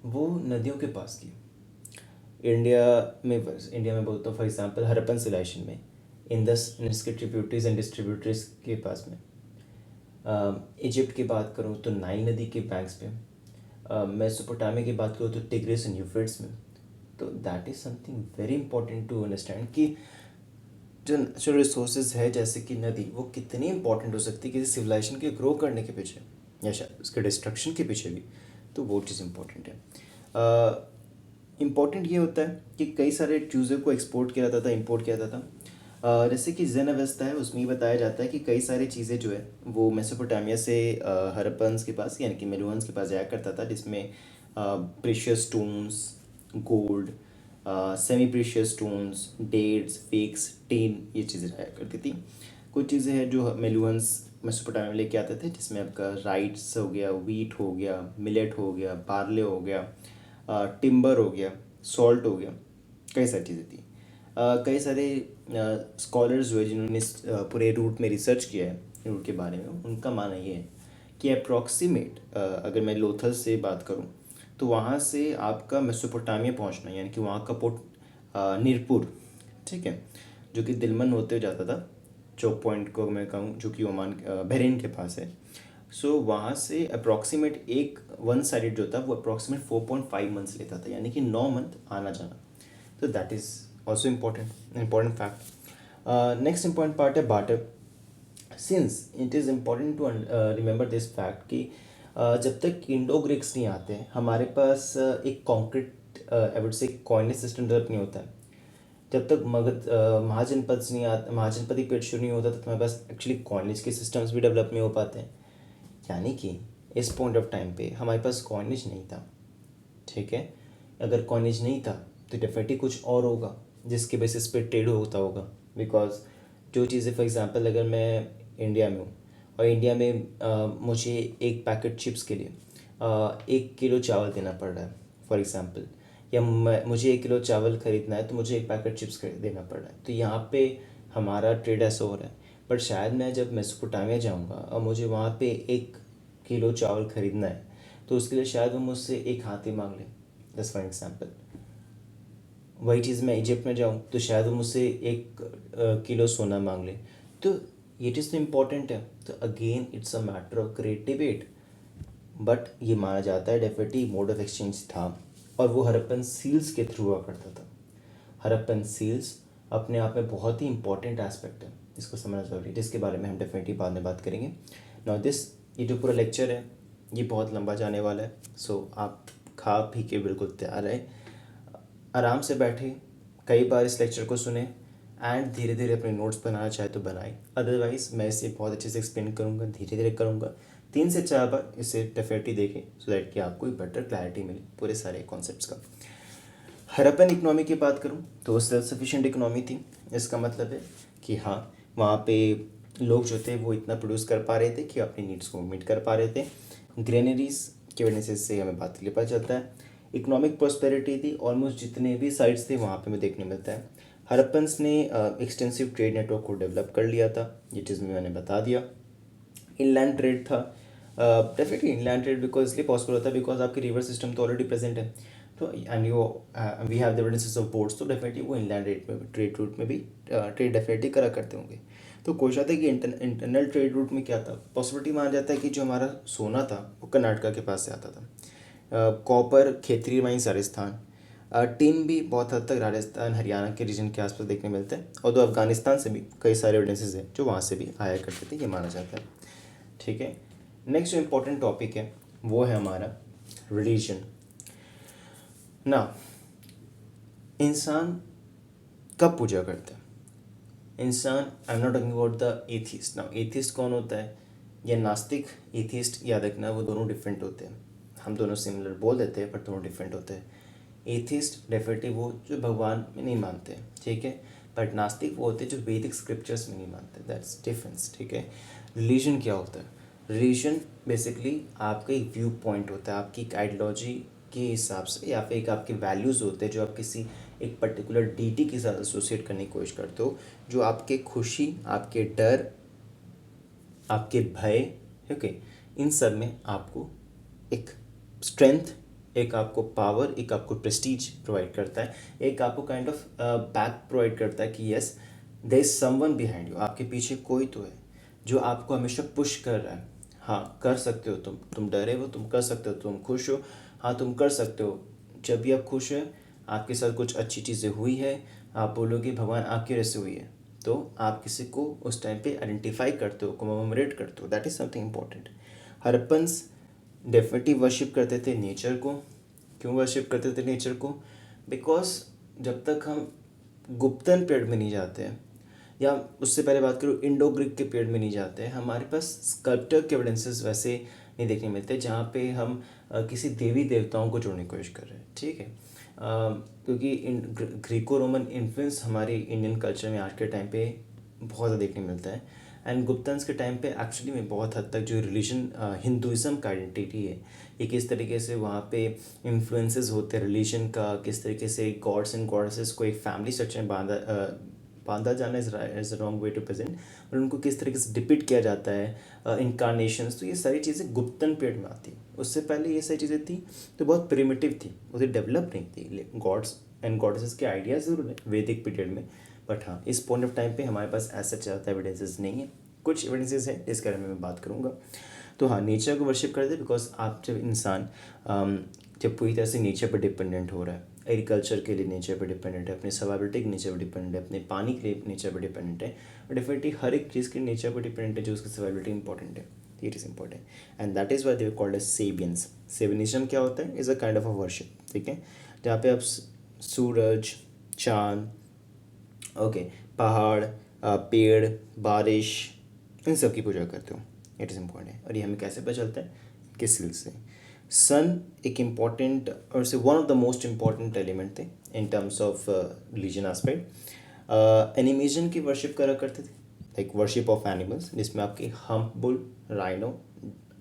वो नदियों के पास किए। इंडिया में बोलता हूँ फॉर एग्जांपल हड़प्पन सिविलाइजेशन में इंडस इसके ट्रिब्यूटरीज एंड डिस्ट्रीब्यूटरीज के पास में, इजिप्ट की बात करूँ तो नाइल नदी के बैंक्स पे, मेसोपोटामिया की बात करूँ तो टिग्रिस एंड यूफ्रेट्स में। तो that is something very important to understand कि जो नेचुरल रिसोर्सेज है जैसे कि नदी वो कितनी इंपॉर्टेंट हो सकती है किसी सिविलाइजेशन के ग्रो करने के पीछे या शायद उसके डिस्ट्रक्शन के पीछे भी। तो वो चीज़ इंपॉर्टेंट है। इम्पॉर्टेंट ये होता है कि कई सारे चूज़ों को एक्सपोर्ट किया जाता था, इंपोर्ट किया जाता था। जैसे कि जेन अवस्था है उसमें ये बताया जाता है कि कई सारी चीज़ें जो है वो मेसोपोटामिया से हड़प्पन्स के पास यानी कि मेलुहन्स के पास जाया करता था, जिसमें precious stones, gold, semi precious stones, dates, figs, tin, ये चीज़ें जाया करती थी। कुछ चीज़ें हैं जो मेलुहन्स मेसोपोटामिया में लेके आते थे, जिसमें आपका राइट्स हो गया, वीट हो गया, मिलेट हो गया, बार्ले हो गया, टिम्बर हो गया, सॉल्ट हो गया, कई सारी चीज़ें थी। कई सारे स्कॉलर्स जो है जिन्होंने इस पूरे रूट में रिसर्च किया है रूट के बारे में, उनका मानना ये है कि अप्रॉक्सीमेट अगर मैं लोथल से बात करूं तो वहाँ से आपका मेसोपोटामिया पहुँचना यानी कि वहाँ का पोर्ट नीरपुर, ठीक है, जो कि दिलमन होते हुए जाता था, चौक पॉइंट को मैं कहूँ जो कि ओमान बहरीन के पास है। सो वहाँ से अप्रॉक्सीमेट एक वन साइडेड जो था वो अप्रॉक्सीमेट 4.5 मंथ्स लेता था, यानी कि 9 मंथ आना जाना। तो that is also important fact. Next important part है barter. Since it is important to remember this fact कि जब तक इंडो ग्रीक्स नहीं आते हमारे पास एक कॉन्क्रीट आई वुड से कॉइनेज सिस्टम डेवलप नहीं होता है। जब तक महाजनपद नहीं आता, महाजनपदी पीरियड शुरू नहीं होता तो तुम्हारे पास एक्चुअली कॉइनेज के सिस्टम्स भी डेवलप नहीं हो पाते हैं। यानी कि इस पॉइंट ऑफ टाइम पे हमारे पास कॉइनेज नहीं था, ठीक है। अगर कॉइनेज नहीं था तो डेफिनेटली कुछ और होगा जिसके बेसिस पे ट्रेड होता होगा। बिकॉज जो चीज़ें फॉर एग्जांपल अगर मैं इंडिया में हूँ और इंडिया में मुझे एक पैकेट चिप्स के लिए 1 किलो चावल देना पड़ रहा है फॉर एग्जांपल, या मुझे 1 किलो चावल ख़रीदना है तो मुझे एक पैकेट चिप्स खरीद देना पड़ रहा है। तो यहाँ पे हमारा ट्रेड ऐसा हो रहा है। बट शायद मैं जब मेसोपोटामिया जाऊँगा और मुझे वहाँ पे 1 किलो चावल ख़रीदना है तो उसके लिए शायद वो मुझसे एक हाथी मांग लें, जस्ट फॉर एग्जाम्पल। वही चीज़ मैं इजिप्ट में जाऊँ तो शायद वो मुझसे 1 किलो सोना मांग ले। तो ये चीज़ तो इम्पोर्टेंट है। तो again it's a matter of great debate, but ये माना जाता है डेफिनेटली मोड ऑफ एक्सचेंज था और वो हड़प्पन सील्स के थ्रू हुआ करता था। हड़प्पन सील्स अपने आप में बहुत ही इंपॉर्टेंट एस्पेक्ट है, इसको समझना जरूरी है, जिसके बारे में हम डेफिनेटली बाद में बात करेंगे। नाउ ये जो पूरा लेक्चर है ये बहुत लंबा जाने वाला है। सो आप खा पी के बिल्कुल तैयार रहे, आराम से बैठे, कई बार इस लेक्चर को सुने एंड धीरे धीरे अपने नोट्स बनाना चाहे तो बनाए। अदरवाइज़ मैं इसे बहुत अच्छे से एक्सप्लेन करूँगा, धीरे धीरे करूँगा। 3 से 4 बार इसे डेफिनेटली देखें सो दैट कि आपको एक बेटर क्लैरिटी मिले पूरे सारे कॉन्सेप्ट्स का। हड़प्पन इकनॉमी की बात करूँ तो सेल्फ सफिशिएंट इकनॉमी थी। इसका मतलब है कि हाँ, वहाँ पे लोग जो थे वो इतना प्रोड्यूस कर पा रहे थे कि अपनी नीड्स को मीट कर पा रहे थे। ग्रेनरीज की वजह से हमें बात के लिए पता चलता है। इकोनॉमिक प्रॉस्पेरिटी थी, ऑलमोस्ट जितने भी साइट्स थे वहाँ पे हमें देखने मिलता है। हड़प्पन्स ने एक्सटेंसिव ट्रेड नेटवर्क को डेवलप कर लिया था, ये चीज़ मैंने बता दिया। इनलैंड ट्रेड था, डेफिनेटली इनलैंड ट्रेड बिकॉज इसलिए पॉसिबल होता है बिकॉज आपके रिवर सिस्टम तो ऑलरेडी प्रेजेंट है। तो and you we have the evidences of boats, तो डेफिनेटली वो इनलैंड ट्रेड रूट में भी ट्रेड डेफिनेटली करा करते होंगे। तो क्वेश्चन आता है कि इंटरनल ट्रेड रूट में क्या था। पॉसिबिलिटी माना जाता है कि जो हमारा सोना था वो कर्नाटका के पास से आता था। Copper Khetri mines Rajasthan, tin भी बहुत हद तक राजस्थान हरियाणा के रीजन के आसपास देखने मिलते हैं। और तो अफगानिस्तान से भी कई सारे एविडेंसेस हैं जो वहाँ से भी आया करते थे, ये माना जाता है, ठीक है। नेक्स्ट जो इम्पोर्टेंट टॉपिक है वो है हमारा रिलीजन। ना इंसान कब पूजा करता है इंसान, I am not talking about the atheist. ना एथिस्ट कौन होता है, या नास्तिक एथिस्ट, याद रखना वो दोनों डिफरेंट होते हैं। हम दोनों सिमिलर बोल देते हैं पर दोनों डिफरेंट होते हैं। एथिस्ट डेफिनेटली वो जो भगवान में नहीं मानते, ठीक है। बट नास्तिक वो होते हैं जो वैदिक स्क्रिप्चर्स में नहीं मानते, दैट्स डिफरेंस, ठीक है। रिलीजन क्या होता है, रिलीजन बेसिकली आपका एक व्यू पॉइंट होता है, आपकी एक आइडियोलॉजी के हिसाब से, या फिर एक आपके वैल्यूज़ होते हैं जो आप किसी एक पर्टिकुलर डीटी के साथ एसोसिएट करने की कोशिश करते हो, जो आपके खुशी, आपके डर, आपके भय, ओके, इन सब में आपको एक स्ट्रेंथ, एक आपको पावर, एक आपको प्रेस्टीज प्रोवाइड करता है, एक आपको काइंड ऑफ बैक प्रोवाइड करता है कि yes there is someone behind you, आपके पीछे कोई तो है जो आपको हमेशा पुश कर रहा है। हाँ कर सकते हो तुम डरे हो, तुम कर सकते हो, तुम खुश हो, हाँ तुम कर सकते हो। जब भी आप खुश हैं, आपके साथ कुछ अच्छी चीज़ें हुई है, आप बोलोगे भगवान आपकी वजह से हुई है, तो आप किसी को उस टाइम पे आइडेंटिफाई करते हो, कमेमोरेट करते हो, that is something important. Harappans definitely worship करते थे नेचर को। क्यों वर्शिप करते थे नेचर को, बिकॉज जब तक हम गुप्तन पीरियड में नहीं जाते हैं, या उससे पहले बात करूँ इंडो ग्रीक के पीरियड में नहीं जाते हैं, हमारे पास स्कल्पचर के एविडेंसेस वैसे नहीं देखने मिलते जहाँ पे हम किसी देवी देवताओं को जोड़ने की कोशिश कर रहे हैं, ठीक है। क्योंकि ग्रीको रोमन इन्फ्लुएंस हमारे इंडियन कल्चर में आज के टाइम पे बहुत ज़्यादा देखने मिलता है। एंड गुप्तन्स के टाइम पे एक्चुअली में बहुत हद तक जो रिलीजन हिंदुज़म का आइडेंटिटी है, ये किस तरीके से वहाँ पे इन्फ्लुएंसेस होते हैं रिलीजन का, किस तरीके से गॉड्स एंड गॉडेसेस को एक फैमिली स्ट्रक्चर में बांधा जाना is wrong way to present, और उनको किस तरीके से डिपिक्ट किया जाता है इनकारनेशंस, तो ये सारी चीज़ें गुप्तन पीरियड में आती हैं। उससे पहले ये सारी चीज़ें थी तो बहुत प्रिमिटिव थी, उसे डेवलप नहीं थी। गॉड्स एंड गॉडेसेस के आइडियाज़ ज़रूर है वैदिक पीरियड में, बट हाँ इस पॉइंट ऑफ टाइम पे हमारे पास ऐसा ज़्यादा एविडेंसेस नहीं है। कुछ एविडेंसेस है जिसके बारे में मैं बात करूँगा। तो हाँ, नेचर को वर्शिप करते बिकॉज आप जब इंसान जब पूरी तरह से नेचर पर डिपेंडेंट हो रहा है, एग्रीकल्चर के लिए नेचर पर डिपेंडेंट है, अपने सर्वाइवलिटी के नेचर पर डिपेंडेंट है, अपने पानी के लिए नेचर पर डिपेंडेंट है, और डेफिनेटली हर एक चीज़ के नेचर पर डिपेंडेंट है जो उसकी सर्वाइवलिटी इंपॉर्टेंट है, it is important. And that is why they called as Sabians. Sabianism क्या होता है, is a kind of a worship, ठीक है, जहाँ पे आप सूरज, चाँद, ओके, पहाड़, पेड़, बारिश, इन सब की पूजा करते हो, इट इज़ इम्पॉर्टेंट। और ये हमें कैसे पता चलता है? किस स्किल से? सन एक इम्पॉर्टेंट और से one of the most important element थे in terms of religion aspect. Animation की वर्शिप करा करते थे, लाइक वर्शिप ऑफ एनिमल्स, जिसमें आपके hump bull, rhino,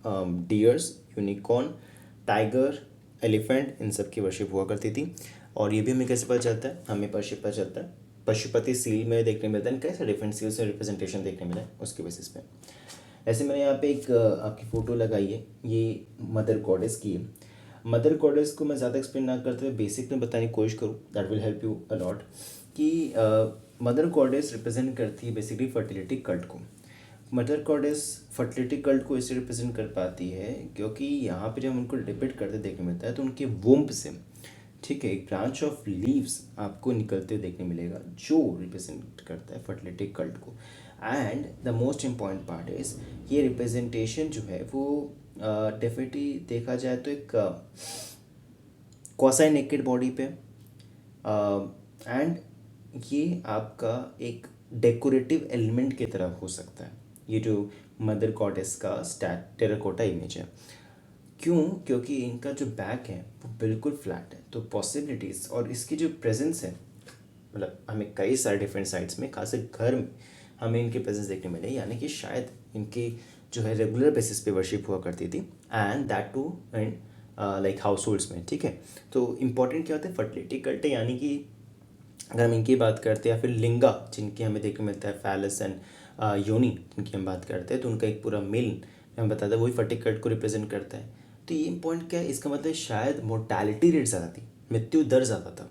deers, unicorn, tiger, elephant, इन सब की वर्शिप हुआ करती थी। और ये भी हमें कैसे पता चलता है? हमें वर्शिप पता चलता है पशुपति सील में देखने मिलता है, कैसे डिफरेंट सील से रिप्रेजेंटेशन देखने मिला है उसके बेसिस पे। ऐसे मैंने यहाँ पे एक आपकी फ़ोटो लगाई है, ये मदर गॉडेस की है। मदर गॉडेस को मैं ज़्यादा एक्सप्लेन ना करते हुए बेसिक में बताने की कोशिश करूँ, that will help you a lot. कि मदर गॉडेस रिप्रेजेंट करती है बेसिकली फर्टिलिटी कल्ट को। मदर गॉडेस फर्टिलिटी कल्ट को इससे रिप्रेजेंट कर पाती है क्योंकि यहाँ पे जब उनको डिपिक्ट करते देखने मिलता है तो उनके वुम्ब से, ठीक है, एक ब्रांच ऑफ लीव्स आपको निकलते हुए देखने मिलेगा जो रिप्रेजेंट करता है फर्टिलिटी कल्ट को। And the most important part is, ये रिप्रेजेंटेशन जो है वो डेफिनेटली देखा जाए तो एक क्वासी नेकेड बॉडी पे, एंड ये आपका एक डेकोरेटिव एलिमेंट की तरह हो सकता है, ये जो मदर गॉडेस का स्टैट टेराकोटा इमेज है। क्यों? क्योंकि इनका जो बैक है वो बिल्कुल फ्लैट है, तो पॉसिबिलिटीज़ और इसकी जो प्रेजेंस है, मतलब हमें कई सारे डिफरेंट साइट्स में, खासकर घर में हमें इनके प्रेजेंस देखने मिले, यानी कि शायद इनकी जो है रेगुलर बेसिस पे वर्शिप हुआ करती थी, and that too and like households में, ठीक है। तो इम्पॉर्टेंट क्या होता है? फर्टिलिटी कल्ट, यानी कि अगर हम इनकी बात करते हैं, या फिर लिंगा जिनके हमें देखने मिलता है, फैलस एंड योनी जिनकी हम बात करते हैं, तो उनका एक पूरा मेल हमें बताता है, वही फर्टिलिटी कल्ट को रिप्रेजेंट करता है। तो ये पॉइंट क्या है? इसका मतलब शायद मोर्टैलिटी रेट ज़्यादा थी, मृत्यु दर ज़्यादा था।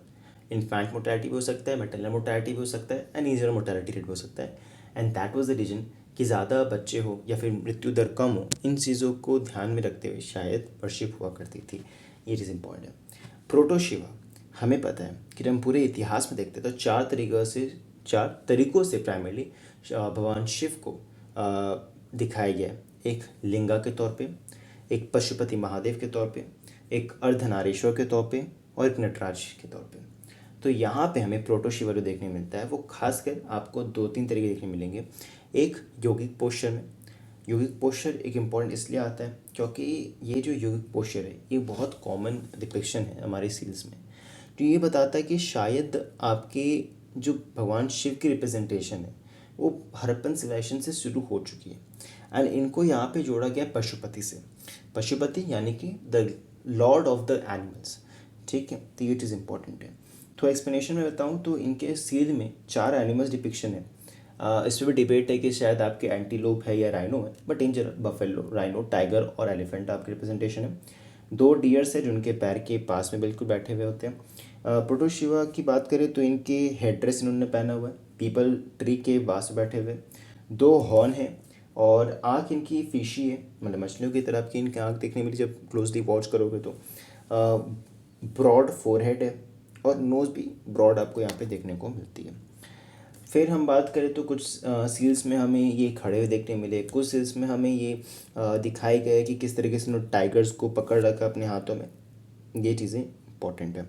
इन्फैंट मोर्टैलिटी भी हो सकता है, मैटरनल मोर्टैलिटी भी हो सकता है, एंड ईजर मोर्टैलिटी रेट भी हो सकता है। And that was the reason कि ज़्यादा बच्चे हो या फिर मृत्यु दर कम हो, इन चीज़ों को ध्यान में रखते हुए शायद वर्शिप हुआ करती थी। ये चीज़ इंपॉर्टेंट है। प्रोटोशिवा, हमें पता है कि जब हम पूरे इतिहास में देखते हैं तो चार तरीक़ों से प्राइमरली भगवान शिव को दिखाया गया है। एक लिंगा के तौर पे, एक पशुपति महादेव के तौर पे, एक अर्धनारीश्वर के तौर पे, और एक नटराज के तौर पे। तो यहाँ पे हमें प्रोटोशिवा जो देखने मिलता है वो खासकर आपको 2-3 तरीके देखने मिलेंगे। एक योगिक पोस्चर में, योगिक पोस्चर एक इम्पॉर्टेंट इसलिए आता है क्योंकि ये जो योगिक पोस्चर है ये बहुत कॉमन डिपिक्शन है हमारे सील्स में, तो ये बताता है कि शायद आपके जो भगवान शिव की रिप्रेजेंटेशन है वो हड़प्पन सिविलाइजेशन से शुरू हो चुकी है, एंड इनको यहाँ पे जोड़ा गया पशुपति से। पशुपति यानी कि the Lord of the animals, ठीक है। तो ये चीज़ इंपॉर्टेंट है। तो एक्सप्लेनेशन में बताऊँ तो इनके सील में 4 एनिमल्स डिपिक्शन है। इस पर भी डिबेट है कि शायद आपके एंटीलोप है या राइनो है, but in general buffalo, rhino, tiger और एलिफेंट आपकी रिप्रेजेंटेशन है। 2 डियर्स है जो उनके पैर के पास में बिल्कुल बैठे हुए होते हैं। प्रोटोशिवा की बात करें तो इनके हेड ड्रेस इन्होंने पहना हुआ है, पीपल ट्री के पास बैठे हुए। 2 हॉर्न है और आँख इनकी फिशी है, मतलब मछलियों की तरह आपकी इनकी आँख देखने मिली जब क्लोजली वॉच करोगे तो। ब्रॉड फोरहेड है और नोज़ भी ब्रॉड आपको यहाँ पे देखने को मिलती है। फिर हम बात करें तो कुछ सील्स में हमें ये खड़े हुए देखने मिले, कुछ सील्स में हमें ये दिखाए गए कि किस तरीके से उन्होंने टाइगर्स को पकड़ रखा अपने हाथों में। ये चीज़ें इंपॉर्टेंट है।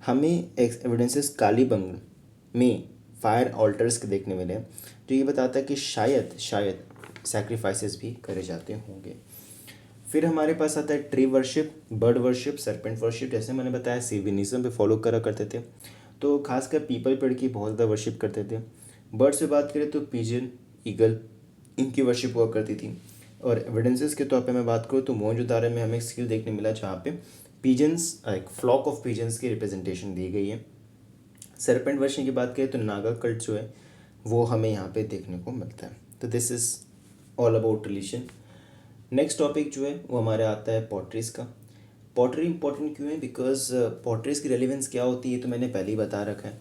हमें एविडेंसेस कालीबंग में फायर ऑल्टर्स के देखने मिले, तो ये बताता है कि शायद सैक्रिफाइसेस भी करे जाते होंगे। फिर हमारे पास आता है tree worship, bird worship, serpent worship, जैसे मैंने बताया सिविनिज्म पे फॉलो करा करते थे, तो खासकर पीपल पेड़ की बहुत ज़्यादा वर्शिप करते थे। बर्ड से बात करें तो पिजन, ईगल, इनकी वर्शिप हुआ करती थी। और एविडेंसेस के तौर पे मैं बात करूँ तो मोहनजोदारो में हमें एक स्किल देखने मिला जहाँ पे पिजन्स, एक फ्लॉक ऑफ पिजन्स की रिप्रेजेंटेशन दी गई है। सरपेंट वर्शन की बात करें तो नागा कल्ट जो है वो हमें यहाँ पे देखने को मिलता है। तो this is all about religion. Next topic जो है वो हमारे आता है पॉटरीज का। पॉटरी इंपॉर्टेंट क्यों है? बिकॉज पॉटरीज की रेलिवेंस क्या होती है तो मैंने पहले ही बता रखा है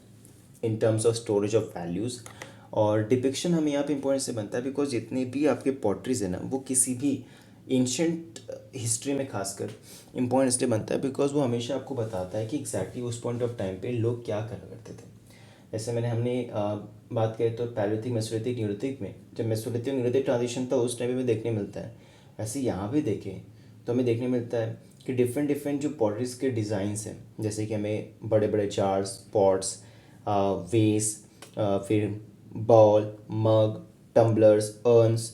इन terms of storage of values. और डिपिक्शन हमें यहाँ पे इंपॉर्टेंट से बनता है बिकॉज जितने भी आपके पॉटरीज है ना वो किसी भी एंशंट हिस्ट्री में खासकर इंपॉर्टेंट इसलिए बनता है बिकॉज वो हमेशा आपको बताता है कि एग्जैक्टली उस पॉइंट ऑफ टाइम पे लोग क्या करा करते थे। जैसे हमने बात करें तो पैलोथिक, मेसोलिथिक, न्यूलिथिक में जब मेसोलिथिक न्यूलिथिक ट्रांजिशन था उस टाइम में देखने मिलता है। वैसे यहाँ भी देखें तो हमें देखने मिलता है कि डिफरेंट डिफरेंट जो पॉटरीज के डिज़ाइंस हैं, जैसे कि हमें बड़े बड़े जार्स, पॉट्स, वेस, फिर बॉल, मग, टम्बलर्स, अर्न्स,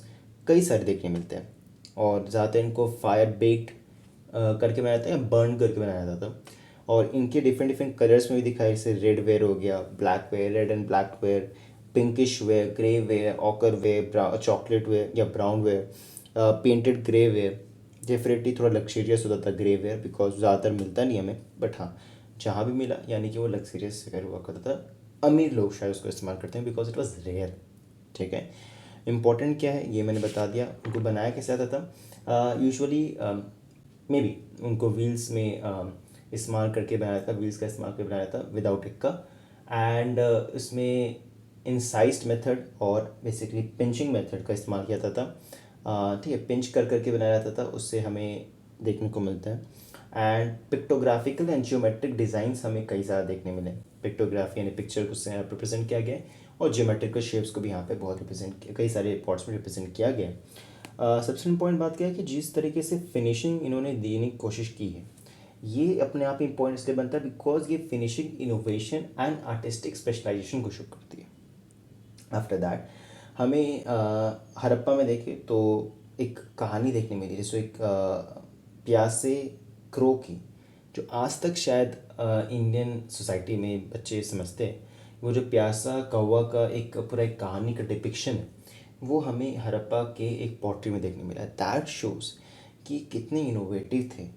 कई सारे देखने मिलते हैं। और ज़्यादातर इनको फायर बेक्ड करके बनाया जाता है या बर्न करके बनाया जाता था। और इनके डिफरेंट डिफरेंट कलर्स में भी दिखाई, जैसे रेड वेयर हो गया, black ware, red and black ware, pinkish ware, grey ware, ochre ware, chocolate ware या brown ware, painted grey ware. Definitely थोड़ा लग्जरियस होता था ग्रे वेयर, बिकॉज ज़्यादातर मिलता नहीं हमें, बट हाँ जहाँ भी मिला यानी कि वो लग्जरियस वेयर हुआ करता था। अमीर लोग शायद उसको इस्तेमाल करते हैं बिकॉज इट वॉज रेयर। ठीक है, इम्पॉर्टेंट क्या है ये मैंने बता दिया। उनको बनाया कैसे आता था? यूजुअली मे बी उनको व्हील्स में इस्तेमाल करके बनाया था, व्हील्स का इस्तेमाल करके बनाया था विदाउट इक्का। एंड इसमें इंसाइज्ड मेथड और बेसिकली पिंचिंग मेथड का इस्तेमाल किया जाता था। ठीक है, पिंच कर करके बनाया जाता था, उससे हमें देखने को मिलता है। And pictographical and geometric designs हमें कई ज़्यादा देखने मिले। पिक्टोग्राफी यानी पिक्चर को रिप्रेजेंट किया गया है, और जियोमेट्रिकल शेप्स को भी यहाँ पे बहुत रिप्रेजेंट, कई सारे पॉट्स में रिप्रेजेंट किया गया है। सबसे इम्पोर्टेंट बात क्या है कि जिस तरीके से फिनिशिंग इन्होंने देने की कोशिश की है, ये अपने आप में इम्पोर्टेंट इसलिए बनता है बिकॉज ये finishing innovation and artistic specialisation को शो करती है। आफ्टर दैट हमें हड़प्पा में देखें तो एक कहानी देखने मिली, जिसको एक प्यासे क्रो की, जो आज तक शायद इंडियन सोसाइटी में बच्चे समझते हैं। वो जो प्यासा कौवा का एक पूरा एक कहानी का डिपिक्शन है, वो हमें हड़प्पा के एक पॉटरी में देखने मिला है। दैट शोज़ कि कितने इनोवेटिव थे।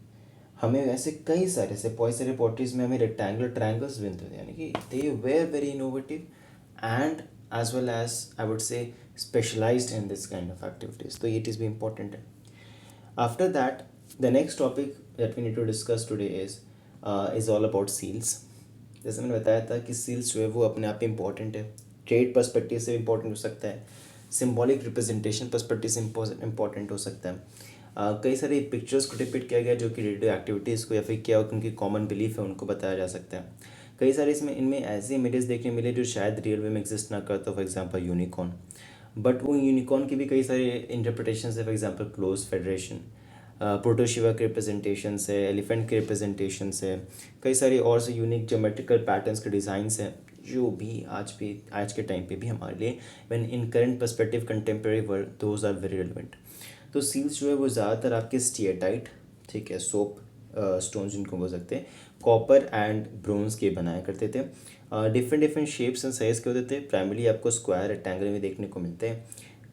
हमें ऐसे कई सारे ऐसे बहुत सारे पॉटरीज में हमें रेक्टेंगुलर ट्रायंगल्स बनते थे, यानी कि they were very innovative and as well as I would say specialized in this kind of activities. So it is be important. After that, the next topic that we need to discuss today is all about seals. जैसे मैंने बताया था कि seals जो है वो अपने आप में इम्पॉर्टेंट है, ट्रेड पर्सपेक्टिव से इम्पॉर्टेंट हो सकता है, सिम्बॉलिक रिप्रेजेंटेशन पर्सपेक्टिव से इम्पॉर्टेंट हो सकता है। कई सारे पिक्चर्स को डिपिक्ट किया गया जो कि रेडियो एक्टिविटीज़ को या फिर क्या उनकी कॉमन बिलीफ है उनको बताया जा सकता है। कई सारे इसमें इनमें ऐसे इमेजेस देखने मिले जो शायद रियल में एग्जिस्ट ना करता, फॉर एग्जांपल यूनिकॉर्न। बट वो यूनिकॉर्न की भी कई सारे इंटरप्रिटेशंस है, फॉर एग्जांपल क्लोज फेडरेशन, प्रोटोशिवा के रिप्रेजेंटेशंस है, एलिफेंट के रिप्रेजेंटेशंस है, कई सारे और से यूनिक ज्योमेट्रिकल पैटर्न्स के डिज़ाइंस हैं जो भी आज के टाइम पे भी हमारे लिए when in current perspective contemporary world those are very relevant. तो सील्स जो है वो ज़्यादातर आपके स्टीएटाइट, ठीक है, सोप स्टोन जिनको बोल सकते हैं, कॉपर एंड ब्रोंज के बनाया करते थे। Different different shapes and size के होते थे, प्राइमरी आपको स्क्वायर रेक्टेंगल में देखने को मिलते हैं।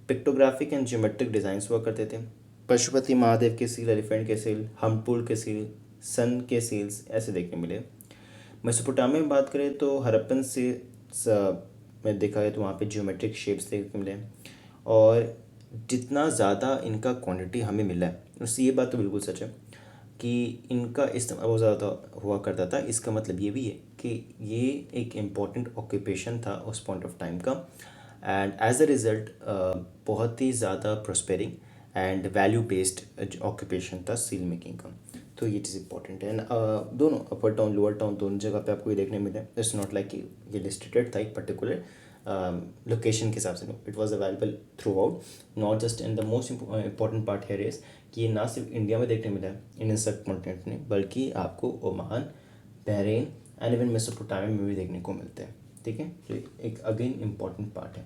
पिक्टोग्राफिक एंड ज्योमेट्रिक डिज़ाइंस हुआ करते थे। पशुपति महादेव के सील, एलिफेंट के सील, हम्पुल के सील, सन के सील्स ऐसे देखने मिले। मेसोपोटामिया में बात करें तो हड़प्पन से में देखा है तो वहाँ पे ज्योमेट्रिक शेप्स देखने को मिले। और जितना ज़्यादा इनका क्वांटिटी हमें मिला है, उससे ये बात तो बिल्कुल सच है कि इनका इस्तेमाल बहुत ज़्यादा हुआ करता था। इसका मतलब ये भी है कि ये एक इम्पॉर्टेंट ऑक्यूपेशन था उस पॉइंट ऑफ टाइम का, एंड एज अ रिज़ल्ट बहुत ही ज़्यादा प्रोस्पेरिंग एंड वैल्यू बेस्ड ऑक्यूपेशन था सील मेकिंग का। तो ये चीज़ इंपॉर्टेंट है। एंड दोनों अपर टाउन लोअर टाउन दोनों जगह पे आपको ये देखने मिले। इट्स नॉट लाइक कि ये लिस्टेड था एक पर्टिकुलर लोकेशन के हिसाब से, no, it was available throughout, not just in the most important part here is कि ये ना सिर्फ इंडिया में देखने मिला है इंडियन सब कॉन्टिनेंट में, बल्कि आपको Oman, Bahrain and even Mesopotamia में भी देखने को मिलते हैं। ठीक है, तो एक अगेन इम्पॉर्टेंट पार्ट है।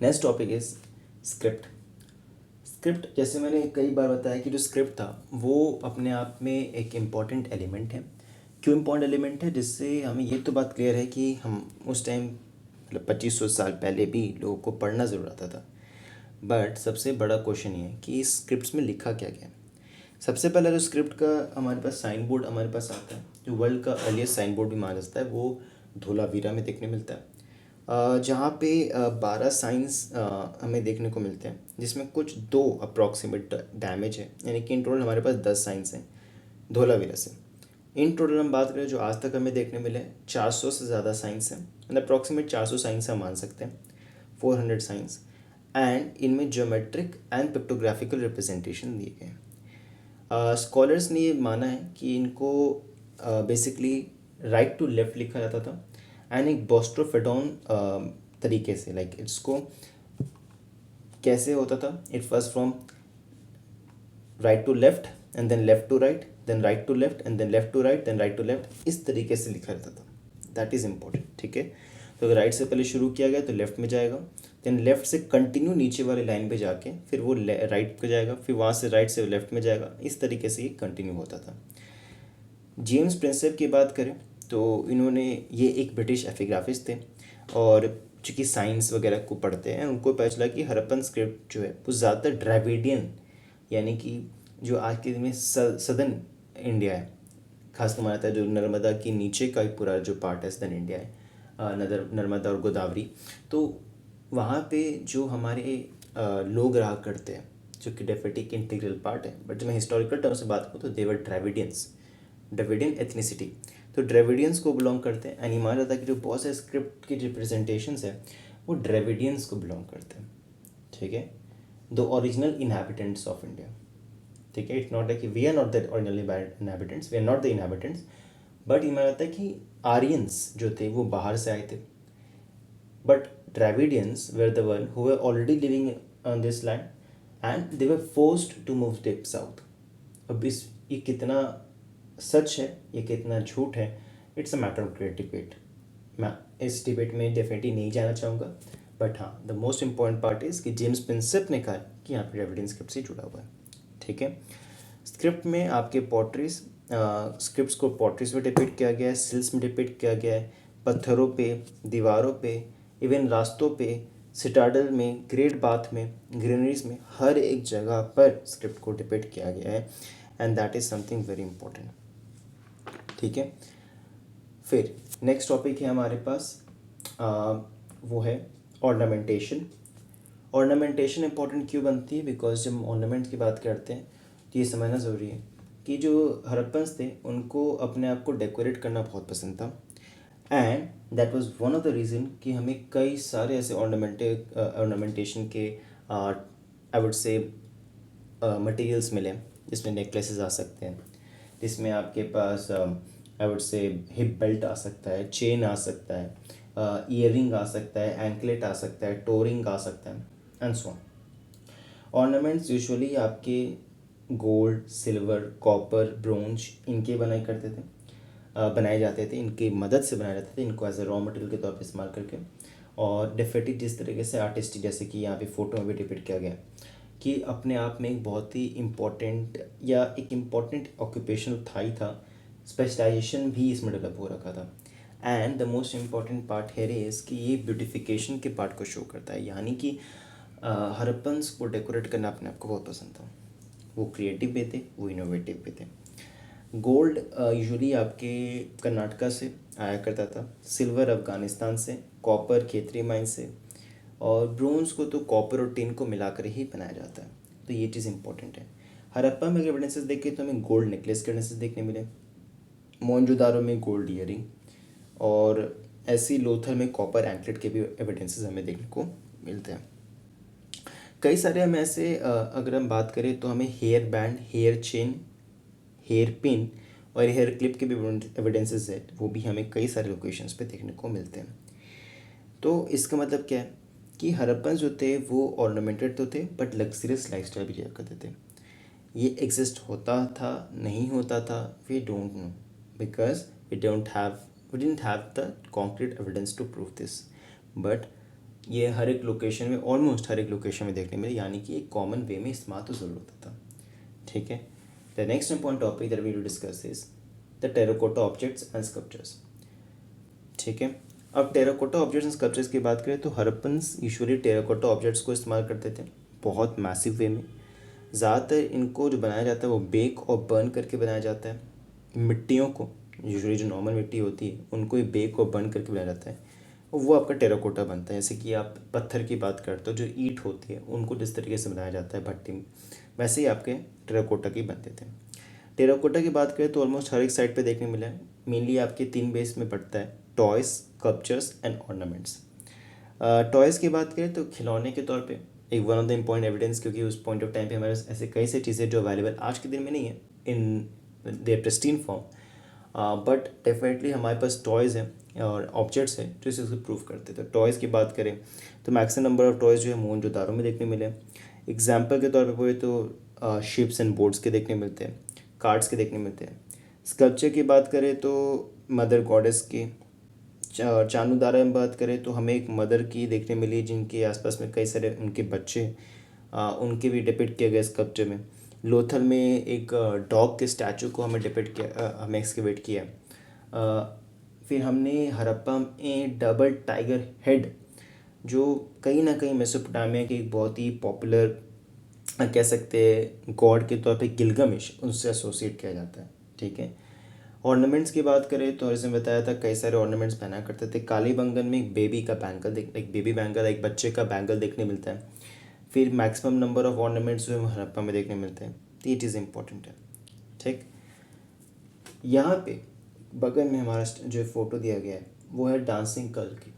Next topic is script. Script, जैसे मैंने कई बार बताया कि जो स्क्रिप्ट था वो अपने आप में एक इम्पॉर्टेंट एलिमेंट है। क्यों इम्पॉर्टेंट एलिमेंट है? जिससे हमें ये तो बात क्लियर है कि हम उस टाइम मतलब 2500 साल पहले भी लोगों को पढ़ना ज़रूर आता था। बट सबसे बड़ा क्वेश्चन ये है कि इस स्क्रिप्ट्स में लिखा क्या गया। सबसे पहला जो स्क्रिप्ट का हमारे पास साइन बोर्ड हमारे पास आता है, जो वर्ल्ड का अर्लीस्ट साइन बोर्ड भी माना जाता है, वो धोलावीरा में देखने मिलता है। जहाँ पे 12 साइंस हमें देखने को मिलते हैं, जिसमें कुछ 2 अप्रॉक्सीमेट डैमेज है, यानी कि इन टोटल हमारे पास 10 साइंस हैं धोलावीरा से। इन टोटल हम बात करें जो आज तक हमें देखने मिले 400 से ज़्यादा साइंस हैं, मतलब अप्रॉक्सीमेट 400 साइंस हम मान सकते हैं, 400 साइंस। एंड इनमें ज्योमेट्रिक एंड पिक्टोग्राफिकल रिप्रेजेंटेशन दिए गए हैं। स्कॉलर्स ने ये माना है कि इनको बेसिकली राइट टू लेफ्ट लिखा जाता था, एंड एक बोस्ट्रोफेडोन तरीके से, लाइक इसको कैसे होता था, it was from right to left and then left to right, then right to left and then left to right, then right to left, इस तरीके से लिखा जाता था। That is important. ठीक है, तो अगर राइट से पहले शुरू किया गया तो लेफ़्ट में जाएगा, देन लेफ़्ट से कंटिन्यू नीचे वाले लाइन पे जाके फिर वो राइट पे जाएगा, फिर वहाँ से राइट से लेफ़्ट में जाएगा। इस तरीके से ये कंटिन्यू होता था। जेम्स प्रिंसेप की बात करें तो इन्होंने, ये एक ब्रिटिश एपिग्राफिस्ट थे और चूँकि साइंस वगैरह को पढ़ते हैं, उनको पता चला कि हड़प्पन स्क्रिप्ट जो है वो ज़्यादातर द्रविडियन, यानी कि जो आज के दिन में सदर्न इंडिया है, खासकर माना जाता है जो नर्मदा के नीचे का एक पूरा जो पार्ट है सदर्न इंडिया है, नर्मदा और गोदावरी, तो वहाँ पे जो हमारे लोग रहा करते हैं, जो कि डेफिनेटली इंटीग्रल पार्ट है। बट जब मैं हिस्टोरिकल टर्म से बात करूँ तो देवर द्रविडियंस, द्रविडियन एथनिसिटी, तो द्रविडियंस को बिलोंग करते हैं। एंड माना जाता है कि जो बहुत सारे स्क्रिप्ट की रिप्रेजेंटेशंस है वो द्रविडियंस को बिलोंग करते हैं, ठीक है, the original inhabitants of India, ठीक है। It's not like we are not the originally inhabitants, we are not the inhabitants, but ये माना जाता है कि आर्यंस जो थे वो बाहर से आए थे, but Dravidians were the one who were already living on this land and they were forced to move deep south. अब इस ये कितना सच है, ये कितना झूठ है, it's a matter of great debate. मैं इस डिबेट में डेफिनेटली नहीं जाना चाहूँगा, बट हाँ, the most important part is कि जेम्स प्रिंसेप ने कहा कि यहाँ पे द्रविडियन स्क्रिप्ट से जुड़ा हुआ है, ठीक है। स्क्रिप्ट में आपके पॉटरीज, स्क्रिप्ट्स को पॉटरीज में डिपिक्ट किया गया है, सिल्स में डिपिक्ट किया गया है, पत्थरों पे, दीवारों पे, इवन रास्तों पे, सिटाडल में, ग्रेट बाथ में, ग्रीनरीज में, हर एक जगह पर स्क्रिप्ट को डिपिक्ट किया गया है, and that is something very important, ठीक है। फिर नेक्स्ट टॉपिक है हमारे पास, वो है ऑर्नामेंटेशन। ऑर्नामेंटेशन इंपॉर्टेंट क्यों बनती है? बिकॉज जब हम ऑर्नामेंट्स की बात करते हैं तो ये समझना ज़रूरी है कि जो हड़प्पन्स थे उनको अपने आप को डेकोरेट करना बहुत पसंद था, and that was one of the reason कि हमें कई सारे ऐसे ऑर्नामेंटेशन के आई वुड से मटेरियल्स मिले, जिसमें नेकलेसेस आ सकते हैं, जिसमें आपके पास आई वुड से हिप बेल्ट आ सकता है, चेन आ सकता है, ईयरिंग आ सकता है, एंकलेट आ सकता है, टोरिंग आ सकता है, and so on. Ornaments usually आपके गोल्ड, सिल्वर, कॉपर, ब्रोंज इनके बनाए जाते थे, इनकी मदद से बनाए जाते थे, इनको एज ए रॉ मटेरियल के तौर पर इस्तेमाल करके। और डेफिनेटली जिस तरीके से आर्टिस्टिक, जैसे कि यहाँ पे फोटो में भी डिपिक्ट किया गया कि अपने आप में एक बहुत ही इम्पोर्टेंट या एक इम्पॉर्टेंट ऑक्यूपेशनल था ही था, स्पेशलाइजेशन भी इसमें डेवलप हो रखा था। And the most important part है इज़ कि ये ब्यूटिफिकेशन के पार्ट को शो करता है, यानी कि हड़प्पन्स को डेकोरेट करना अपने आप को बहुत पसंद था, वो क्रिएटिव भी थे, वो इनोवेटिव भी थे। गोल्ड यूजुअली आपके कर्नाटका से आया करता था, सिल्वर अफ़गानिस्तान से, कॉपर खेतरी माइन से, और ब्रोंज को तो कॉपर और टिन को मिलाकर ही बनाया जाता है। तो ये चीज़ इंपॉर्टेंट है। हड़प्पा में अगर एविडेंसेस देखें तो हमें गोल्ड नेकलेस के एविडेंसेस देखने मिले, मोहनजोदारो में गोल्ड ईयरिंग, और ऐसी लोथल में कॉपर एंकलेट के भी एविडेंसेस हमें देखने को मिलते हैं। कई सारे हम ऐसे अगर हम बात करें तो हमें hair band, hair chain, hair pin और हेयर क्लिप के भी एविडेंसेस है, वो भी हमें कई सारे लोकेशंस पे देखने को मिलते हैं। तो इसका मतलब क्या है कि हड़प्पन जो थे वो ऑर्नामेंटेड तो थे, बट लग्जरियस लाइफस्टाइल भी जिया करते थे। ये एग्जिस्ट होता था, नहीं होता था, we don't know, because we didn't have the concrete evidence to prove this, but ये हर एक लोकेशन में, ऑलमोस्ट हर एक लोकेशन में देखने मिले, यानी कि एक कॉमन वे में इस्तेमाल तो ज़रूर होता था, ठीक है। The next important topic that we will discuss is the terracotta objects and sculptures, ठीक है। अब टेराकोटा ऑब्जेक्ट्स एंड स्कल्पचर्स की बात करें तो हड़प्पन्स यूजुअली टेराकोटा ऑब्जेक्ट्स को इस्तेमाल करते थे बहुत मैसिव वे में। ज़्यादातर इनको जो बनाया जाता है वो बेक और बर्न करके बनाया जाता है। मिट्टियों को, यूजुअली जो नॉर्मल मिट्टी होती है उनको ही बेक और बर्न करके बनाया जाता है, और वो आपका टेराकोटा बनता है। जैसे कि आप पत्थर की बात करते हो, जो ईंट होती है उनको जिस तरीके से बनाया जाता है भट्टी में, वैसे ही आपके टेराकोटा की बनते थे। टेराकोटा की बात करें तो ऑलमोस्ट हर एक साइड पे देखने मिला है। मेनली आपके 3 बेस में पड़ता है, toys, sculptures and ornaments. Toys की बात करें तो खिलौने के तौर पे एक one of the important evidence, क्योंकि उस पॉइंट ऑफ टाइम पे हमारे ऐसे कई सारी चीज़ें जो अवेलेबल आज के दिन में नहीं है in their pristine form, but definitely हमारे पास टॉयज़ हैं और ऑब्जेक्ट्स हैं जो इसे प्रूव करते हैं। तो टॉयज़ की बात करें तो मैक्सिमम नंबर ऑफ टॉयज़ जो है मोहनजोदारो में देखने मिले। एग्जाम्पल के तौर पे बोले तो शिप्स एंड बोट्स के देखने मिलते हैं, कार्ड्स के देखने मिलते हैं। स्कल्पचर की बात करें तो मदर गॉडेस के, चानुदारा में बात करें तो हमें एक मदर की देखने मिली जिनके आसपास में कई सारे उनके बच्चे, उनके भी डिपिक्ट किया गया स्कल्पचर में। लोथल में एक डॉग के स्टैचू को हमें डिपिक्ट किया, हमें एक्सकेवेट किया। फिर हमने हड़प्पा में डबल टाइगर हेड, जो कहीं ना कहीं मेसोपोटामिया की एक बहुत ही पॉपुलर कह सकते हैं गॉड के तौर पे गिलगामेश, उनसे एसोसिएट किया जाता है। ठीक है। ऑर्नामेंट्स की बात करें तो जैसे बताया था कई सारे ऑर्नामेंट्स पहना करते थे। कालीबंगन में एक बेबी का बैंगल एक बेबी बैंगल, एक बच्चे का बैंगल देखने मिलता है। फिर मैक्सिमम नंबर ऑफ ऑर्नामेंट्स जो हड़प्पा में देखने मिलते हैं, तो ये चीज़ इंपॉर्टेंट है। ठीक। यहाँ पे बगल में हमारा जो फोटो दिया गया है वो है डांसिंग गर्ल की।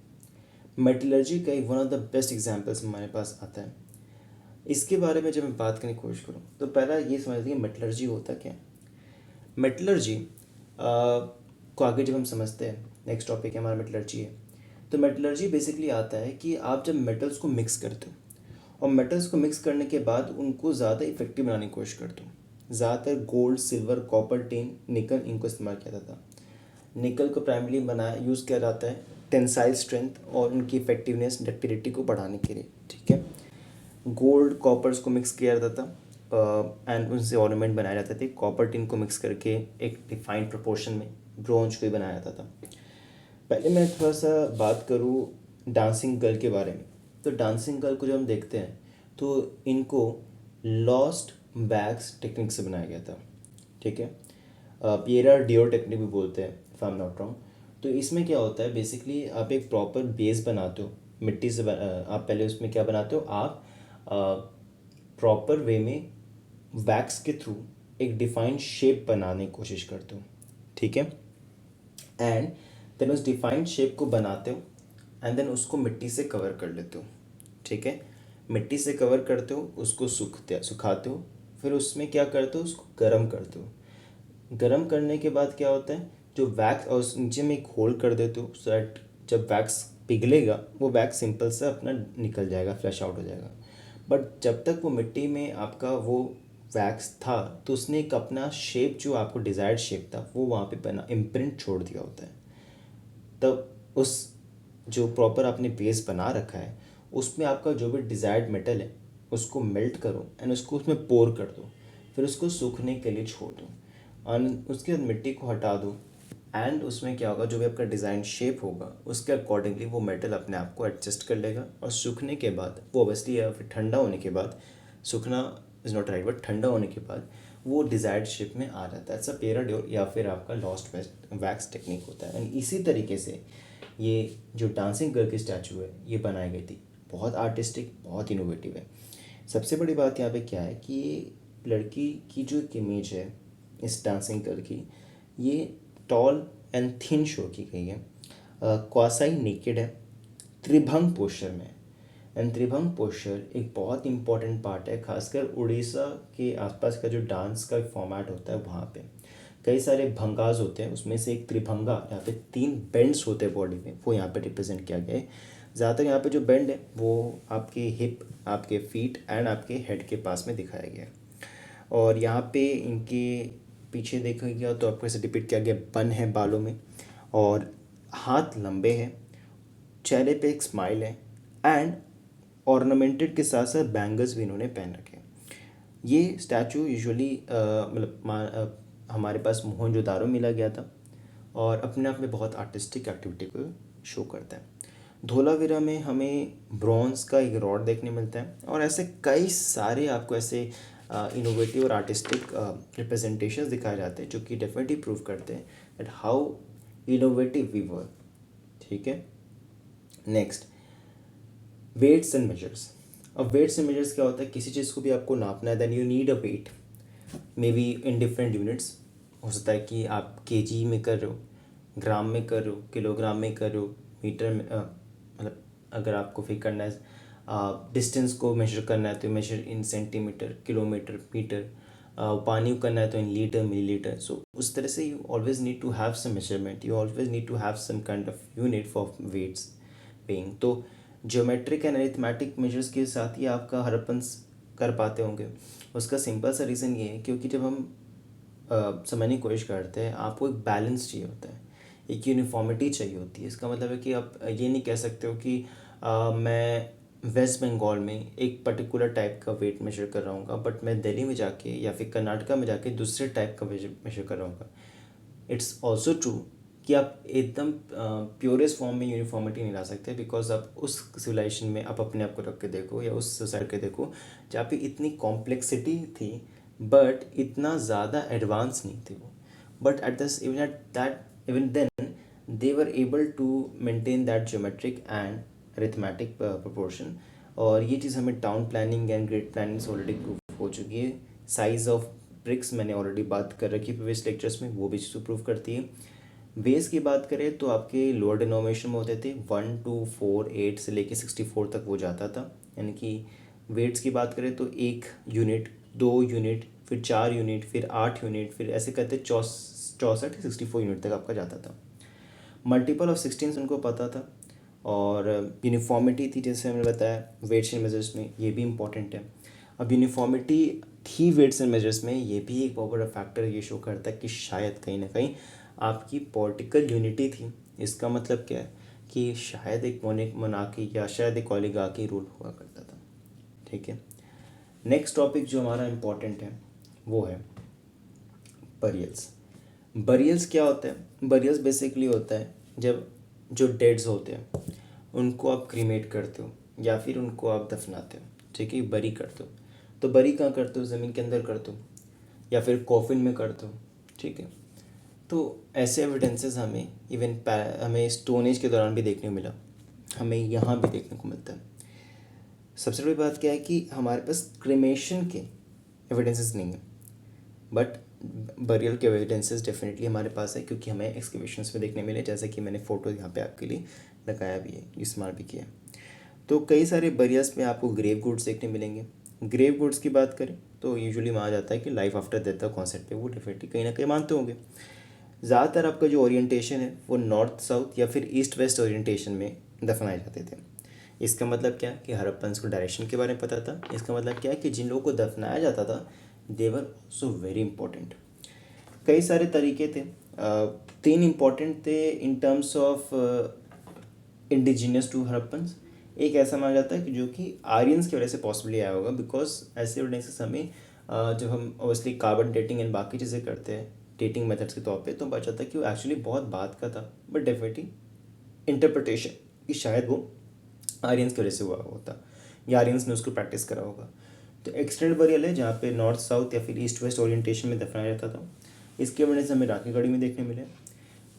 मेटलर्जी का एक one of the best examples हमारे पास आता है। इसके बारे में जब मैं बात करने की कोशिश करूँ तो पहला ये समझ लीजिए मेटलर्जी होता क्या है। मेटलर्जी को आगे जब हम समझते हैं, नेक्स्ट टॉपिक है हमारा मेटलर्जी है। तो मेटलर्जी बेसिकली आता है कि आप जब मेटल्स को मिक्स करते हो और मेटल्स को मिक्स करने के बाद उनको ज़्यादा इफेक्टिव बनाने की कोशिश करते हो। ज़्यादातर गोल्ड, सिल्वर, कॉपर, टिन, निकल इनको इस्तेमाल किया जाता है। निकल को प्राइमरी यूज़ किया जाता है टेंसाइल स्ट्रेंथ और उनकी इफेक्टिवनेस, डक्टिलिटी को बढ़ाने के लिए। ठीक है। गोल्ड कॉपर्स को मिक्स किया जाता था एंड उनसे ऑर्नामेंट बनाए जाते थे। कॉपर टिन को मिक्स करके एक डिफाइंड प्रोपोर्शन में ब्रोंज को ही बनाया जाता था। पहले मैं थोड़ा सा बात करूँ डांसिंग गर्ल के बारे में। तो डांसिंग गर्ल को जब हम देखते हैं तो इनको लॉस्ट बैग्स टेक्निक से बनाया गया था। ठीक है। पिएरा डियोर टेक्निक भी बोलते हैं if I am not wrong. तो इसमें क्या होता है, बेसिकली आप एक प्रॉपर बेस बनाते हो मिट्टी से। आप पहले उसमें क्या बनाते हो, आप प्रॉपर वे में वैक्स के थ्रू एक डिफाइंड शेप बनाने की कोशिश करते हो। ठीक है। एंड देन उस डिफाइंड शेप को बनाते हो एंड देन उसको मिट्टी से कवर कर लेते हो। ठीक है। मिट्टी से कवर करते हो, उसको सुखाते हो, फिर उसमें क्या करते हो, उसको गर्म करते हो। गर्म करने के बाद क्या होता है, जो वैक्स और उस नीचे में एक होल कर देते हो सो दैट जब वैक्स पिघलेगा वो वैक्स सिंपल सा अपना निकल जाएगा, फ्लैश आउट हो जाएगा। बट जब तक वो मिट्टी में आपका वो वैक्स था तो उसने एक अपना शेप, जो आपको डिज़ायर्ड शेप था, वो वहाँ पे बना इम्प्रिंट छोड़ दिया होता है। तब उस जो प्रॉपर आपने बेस बना रखा है उसमें आपका जो भी डिज़ायर्ड मेटल है उसको मेल्ट करो एंड उसको उसमें पोर कर दो, फिर उसको सूखने के लिए छोड़ दो और उसके बाद मिट्टी को हटा दो। एंड उसमें क्या होगा, जो भी आपका डिज़ाइन शेप होगा उसके अकॉर्डिंगली वो मेटल अपने आप को एडजस्ट कर लेगा। और सूखने के बाद वो ऑब्वियसली, या फिर ठंडा होने के बाद, सूखना इज़ नॉट राइट बट ठंडा होने के बाद वो डिज़ायर्ड शेप में आ जाता है। इट्स अ पेराड्योर या फिर आपका लॉस्ट वैक्स टेक्निक होता है। एंड इसी तरीके से ये जो डांसिंग गर्ल की स्टैचू है ये बनाई गई थी। बहुत आर्टिस्टिक, बहुत इनोवेटिव है। सबसे बड़ी बात यहाँ पे क्या है कि ये लड़की की जो एक इमेज है इस डांसिंग गर्ल की, ये टॉल एंड थिन शो की गई है, क्वासाई नेकेड है, त्रिभंग पोस्चर में। एंड त्रिभंग पोस्चर एक बहुत इंपॉर्टेंट पार्ट है, खासकर उड़ीसा के आसपास का जो डांस का फॉर्मेट होता है वहाँ पे कई सारे भंगाज होते हैं, उसमें से एक त्रिभंगा यहाँ पे 3 बेंड्स होते हैं बॉडी में, वो यहाँ पे रिप्रेजेंट किया गया है। ज़्यादातर यहाँ पे जो बेंड है वो आपके हिप, आपके फीट एंड आपके हेड के पास में दिखाया गया है। और यहाँ पे इनके पीछे देखा गया तो आपको ऐसे डिपिक्ट किया गया, बन है बालों में और हाथ लंबे हैं, चेहरे पे एक स्माइल है एंड ऑर्नामेंटेड के साथ साथ बैंगल्स भी इन्होंने पहन रखे हैं। ये स्टैचू यूजुअली हमारे पास मोहनजोदारो मिला गया था और अपने आप में बहुत आर्टिस्टिक एक्टिविटी को शो करता है। धोलावीरा में हमें ब्रॉन्ज का एक रॉड देखने मिलता है और ऐसे कई सारे आपको ऐसे इनोवेटिव और आर्टिस्टिक रिप्रेजेंटेशंस दिखाए जाते हैं जो कि डेफिनेटली प्रूव करते हैं that how innovative we were. ठीक है। Next, weights and measures. अब वेट्स एंड मेजर्स क्या होता है, किसी चीज़ को भी आपको नापना है then you need a weight, maybe in different units. हो सकता है कि आप केजी में कर रहे हो, ग्राम में कर रहे हो, किलोग्राम में कर रहे हो, मीटर में, मतलब अगर आपको फिर करना है डिस्टेंस को मेजर करना है तो measure in centimetre, kilometre, metre. पानी को करना है तो इन लीटर, मिलीलीटर। सो उस तरह से you always need to have some measurement, you always need to have some kind of unit for weights paying. तो ज्योमेट्रिक एंड अरिथमेटिक मेजर्स के साथ ही आपका हड़प्पन कर पाते होंगे। उसका सिंपल सा रीज़न ये है क्योंकि जब हम समझने की कोशिश करते हैं आपको एक बैलेंस चाहिए होता है एक यूनिफॉर्मिटी चाहिए होती है। इसका मतलब है कि आप ये नहीं कह सकते हो कि मैं वेस्ट बंगाल में एक पर्टिकुलर टाइप का वेट मेजर कर रहा हूँ बट मैं दिल्ली में जाके या फिर कर्नाटका में जाके दूसरे टाइप का मेजर कर रहा हूँ। इट्स ऑल्सो ट्रू कि आप एकदम प्योरेस्ट फॉर्म में यूनिफॉर्मिटी नहीं ला सकते, बिकॉज आप उस सिविलाइजेशन में आप अपने आप को रख के देखो या उस सोसाइटी के देखो जहाँ पे इतनी कॉम्प्लेक्सिटी थी बट इतना ज़्यादा एडवांस नहीं थे वो, but at that even then they were able to maintain that geometric and arithmetic proportion। और ये चीज़ हमें town planning and grid planning से ऑलरेडी प्रूव हो चुकी है। साइज ऑफ ब्रिक्स मैंने ऑलरेडी बात कर रखी है प्रीवियस लेक्चर्स में, वो भी चीज़ प्रूव करती है। बेस की बात करें तो आपके लोअर डिनोमिनेशन में होते थे 1 2 4 8 से लेके 64 तक वो जाता था, यानी कि वेट्स की बात करें तो 1 यूनिट 2 यूनिट फिर 4 यूनिट फिर 8 यूनिट फिर ऐसे करते 64 64 यूनिट तक आपका जाता था। मल्टीपल ऑफ 16 उनको पता था, और यूनिफॉर्मिटी थी जैसे हमने बताया वेट्स एंड मेजर्स में, ये भी इंपॉर्टेंट है। अब यूनिफॉर्मिटी थी वेट्स एंड मेजर्स में, ये भी एक बहुत बड़ा फैक्टर ये शो करता है कि शायद कहीं ना कहीं आपकी पॉलिटिकल यूनिटी थी। इसका मतलब क्या है कि शायद एक मोनार्की या शायद एक ओलिगार्की रूल हुआ करता था। ठीक है, नेक्स्ट टॉपिक जो हमारा इम्पोर्टेंट है वो है बरियल्स। बरियल्स क्या होता है? बरियल्स बेसिकली होता है जब जो डेड्स होते हैं उनको आप क्रीमेट करते हो या फिर उनको आप दफनाते हो। ठीक है, बरी करते हो, तो बरी कहाँ करते हो? ज़मीन के अंदर करते हो या फिर कॉफिन में करते हो। ठीक है, तो ऐसे एविडेंसेस हमें हमें स्टोन एज के दौरान भी देखने को मिला, हमें यहाँ भी देखने को मिलता है। सबसे बड़ी बात क्या है कि हमारे पास क्रिमेशन के एविडेंसेस नहीं है, बट बरियल के एविडेंसेस डेफिनेटली हमारे पास है, क्योंकि हमें एक्सकवेशंस में देखने मिले, जैसे कि मैंने फ़ोटो यहाँ पे आपके लिए लगाया भी है, इस्तेमाल भी किया है। तो कई सारे बरियल्स में आपको ग्रेव गुड्स देखने मिलेंगे। ग्रेव गुड्स की बात करें तो यूजुअली माना जाता है कि लाइफ आफ्टर डेथ का कॉन्सेप्ट पे वो डेफिनेटली कहीं ना कहीं मानते होंगे। ज़्यादातर आपका जो ओरिएंटेशन है वो नॉर्थ साउथ या फिर ईस्ट वेस्ट ओरिएंटेशन में दफनाए जाते थे। इसका मतलब क्या कि हड़प्पन्स को डायरेक्शन के बारे में पता था। इसका मतलब क्या है कि जिन लोगों को दफनाया जाता था देवर ऑल्सो वेरी इंपॉर्टेंट। कई सारे तरीके थे, 3 इम्पॉर्टेंट थे in terms of indigenous to Harappans. एक ऐसा माना जाता है कि जो कि आर्यंस की वजह से पॉसिबली आया होगा, बिकॉज ऐसे एविडेंसेस हमें जब हम ऑब्वियसली कार्बन डेटिंग एंड बाकी चीज़ें करते हैं डेटिंग मेथड्स के तौर पे, तो पता चलता है कि वो एक्चुअली बहुत बात का था, बट डेफिनेटली इंटरप्रिटेशन कि शायद वो आर्यंस की वजह से हुआ होता या आर्यंस ने उसको प्रैक्टिस करा होगा। तो एक्सटेंड बरियल है जहाँ पे नॉर्थ साउथ या फिर ईस्ट वेस्ट ओरिएंटेशन में दफनाया जाता था। इसके एविडेंस हमें राखी गढ़ी में देखने मिले।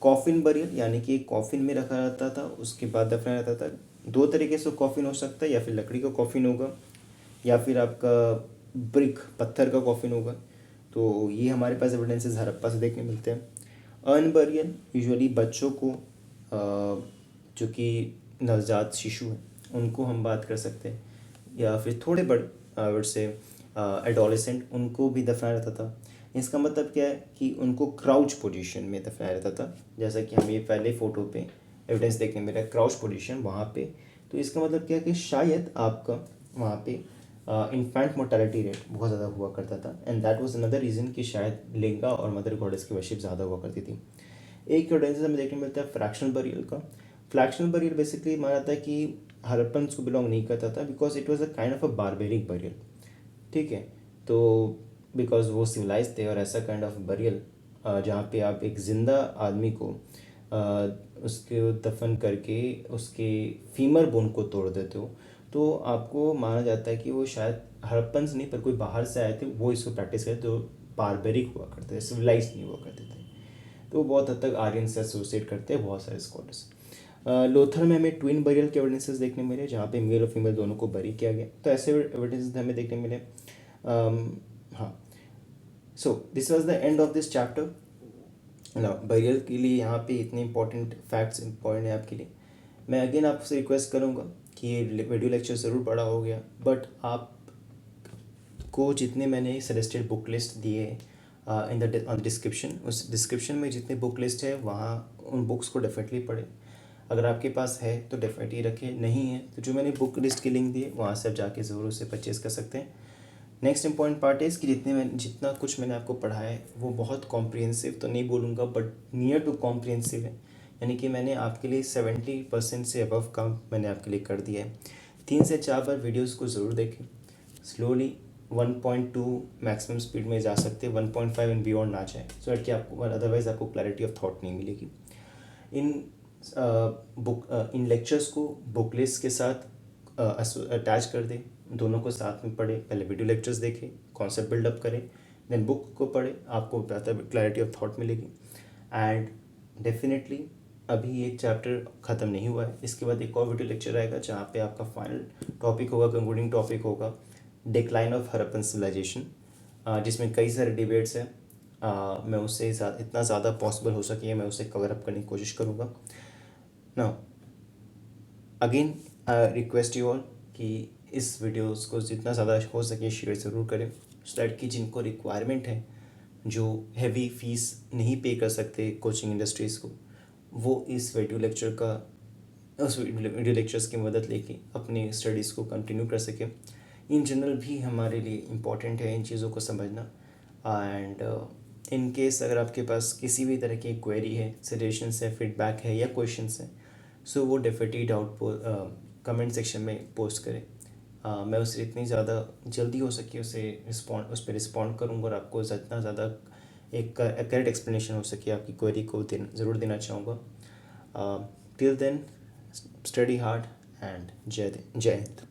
कॉफिन बरियल यानी कि कॉफिन में रखा जाता था उसके बाद दफनाया जाता था। 2 तरीके से कॉफिन हो सकता है, या फिर लकड़ी का कॉफिन होगा या फिर आपका ब्रिक पत्थर का कॉफिन होगा। तो ये हमारे पास एविडेंसेस हड़प्पा से देखने मिलते हैं। अर्न बरियल यूजुअली बच्चों को जो कि नवजात शिशु हैं उनको हम बात कर सकते हैं, या फिर थोड़े बड़े से एडोलेसेंट उनको भी दफनाया जाता था। इसका मतलब क्या है कि उनको क्राउच पोजीशन में दफनाया जाता था, जैसा कि हम ये पहले फ़ोटो पे एविडेंस देखने मिला क्राउच पोजीशन वहाँ पे। तो इसका मतलब क्या है कि शायद आपका वहाँ पे इन्फेंट मोर्टेलिटी रेट बहुत ज़्यादा हुआ करता था, and that was another reason कि शायद लिंगा और मदर गॉडेस की वर्शिप ज़्यादा हुआ करती थी। एक एविडेंस हमें देखने मिलता है फ्रैक्शनल बरियल का। फ्रैक्शनल बरियल बेसिकली माना जाता है कि हड़प्पन्स को बिलोंग नहीं करता था, because it was a kind of a barbaric burial. ठीक है, तो बिकॉज वो सिविलाइज थे, और ऐसा काइंड ऑफ बरियल जहाँ पे आप एक ज़िंदा आदमी को उसके दफन करके उसके फीमर बोन को तोड़ देते हो, तो आपको माना जाता है कि वो शायद हड़प्पन्स नहीं पर कोई बाहर से आए थे वो इसको प्रैक्टिस करते, तो बारबेरिक हुआ करते थे, सिविलाइज नहीं हुआ करते थे। तो बहुत हद तक आर्यन से एसोसिएट करते हैं बहुत सारे स्कॉलर्स। लोथर में हमें ट्विन बरियल के एविडेंसेस देखने मिले जहाँ पे मेल और फीमेल दोनों को बरी किया गया, तो ऐसे एविडेंसेस हमें देखने मिले। हाँ, so this was the end of this chapter ना। बरियल के लिए यहाँ पे इतने इंपॉर्टेंट फैक्ट्स इंपॉर्टेंट है आपके लिए। मैं अगेन आपसे रिक्वेस्ट करूँगा कि ये वीडियो लेक्चर ज़रूर बड़ा हो गया, बट आप को जितने मैंने सजेस्टेड बुक लिस्ट दिए इन द डिस्क्रिप्शन, उस डिस्क्रिप्शन में जितने बुक लिस्ट है वहाँ उन बुक्स को डेफिनेटली पढ़ें। अगर आपके पास है तो डेफिनेटली रखें, नहीं है तो जो मैंने बुक लिस्ट की लिंक दी है वहाँ से आप जाके ज़रूर उसे परचेज़ कर सकते हैं। नेक्स्ट इंपॉर्टेंट पार्ट है कि जितना कुछ मैंने आपको पढ़ाया है वो बहुत कॉम्प्रिहेंसिव तो नहीं बोलूँगा, बट नियर टू कॉम्प्रिहेंसिव है। यानी कि मैंने आपके लिए 70% से अबव काम मैंने आपके लिए कर दिया है। 3 से 4 बार वीडियोस को ज़रूर देखें। स्लोली 1.2 मैक्सिमम स्पीड में जा सकते हैं, 1.5 एंड बियॉन्ड ना जाए, सो दैट कि आपको अदरवाइज़ आपको क्लैरिटी ऑफ थॉट नहीं मिलेगी। इन इन लेक्चर्स को बुक लिस्ट के साथ अटैच कर दें, दोनों को साथ में पढ़ें। पहले वीडियो लेक्चर्स देखें, कॉन्सेप्ट बिल्डअप करें, देन बुक को पढ़ें, आपको बेहतर क्लैरिटी ऑफ थॉट मिलेगी। एंड डेफिनेटली अभी एक चैप्टर ख़त्म नहीं हुआ है, इसके बाद एक और वीडियो लेक्चर आएगा जहाँ पे आपका फाइनल टॉपिक होगा, कंक्लूडिंग टॉपिक होगा डिक्लाइन ऑफ हड़प्पन सिविलाइजेशन, जिसमें कई सारे डिबेट्स हैं। मैं उससे इतना ज़्यादा पॉसिबल हो सके मैं उसे कवर अप करने की कोशिश करूँगा। Now again request you all कि इस वीडियोस को जितना ज़्यादा हो सके शेयर ज़रूर करें, सो दैट कि जिनको रिक्वायरमेंट है, जो हैवी फीस नहीं पे कर सकते कोचिंग इंडस्ट्रीज़ को, वो इस वीडियो लेक्चर का उस वीडियो लेक्चर्स की मदद लेके अपनी स्टडीज़ को कंटिन्यू कर सकें। इन जनरल भी हमारे लिए इम्पॉर्टेंट है इन चीज़ों को समझना। एंड इन केस अगर आपके पास किसी भी तरह की क्वेरी है, सजेशंस है, फीडबैक है या क्वेश्चंस हैं, सो वो डेफिनेटली डाउट कमेंट सेक्शन में पोस्ट करें। मैं उससे इतनी ज़्यादा जल्दी हो सके उस पर रिस्पॉन्ड करूँगा और आपको जितना ज़्यादा एक करेक्ट एक्सप्लेनेशन हो सके आपकी क्वेरी को ज़रूर देना चाहूँगा। Till then study hard and जय हिंद।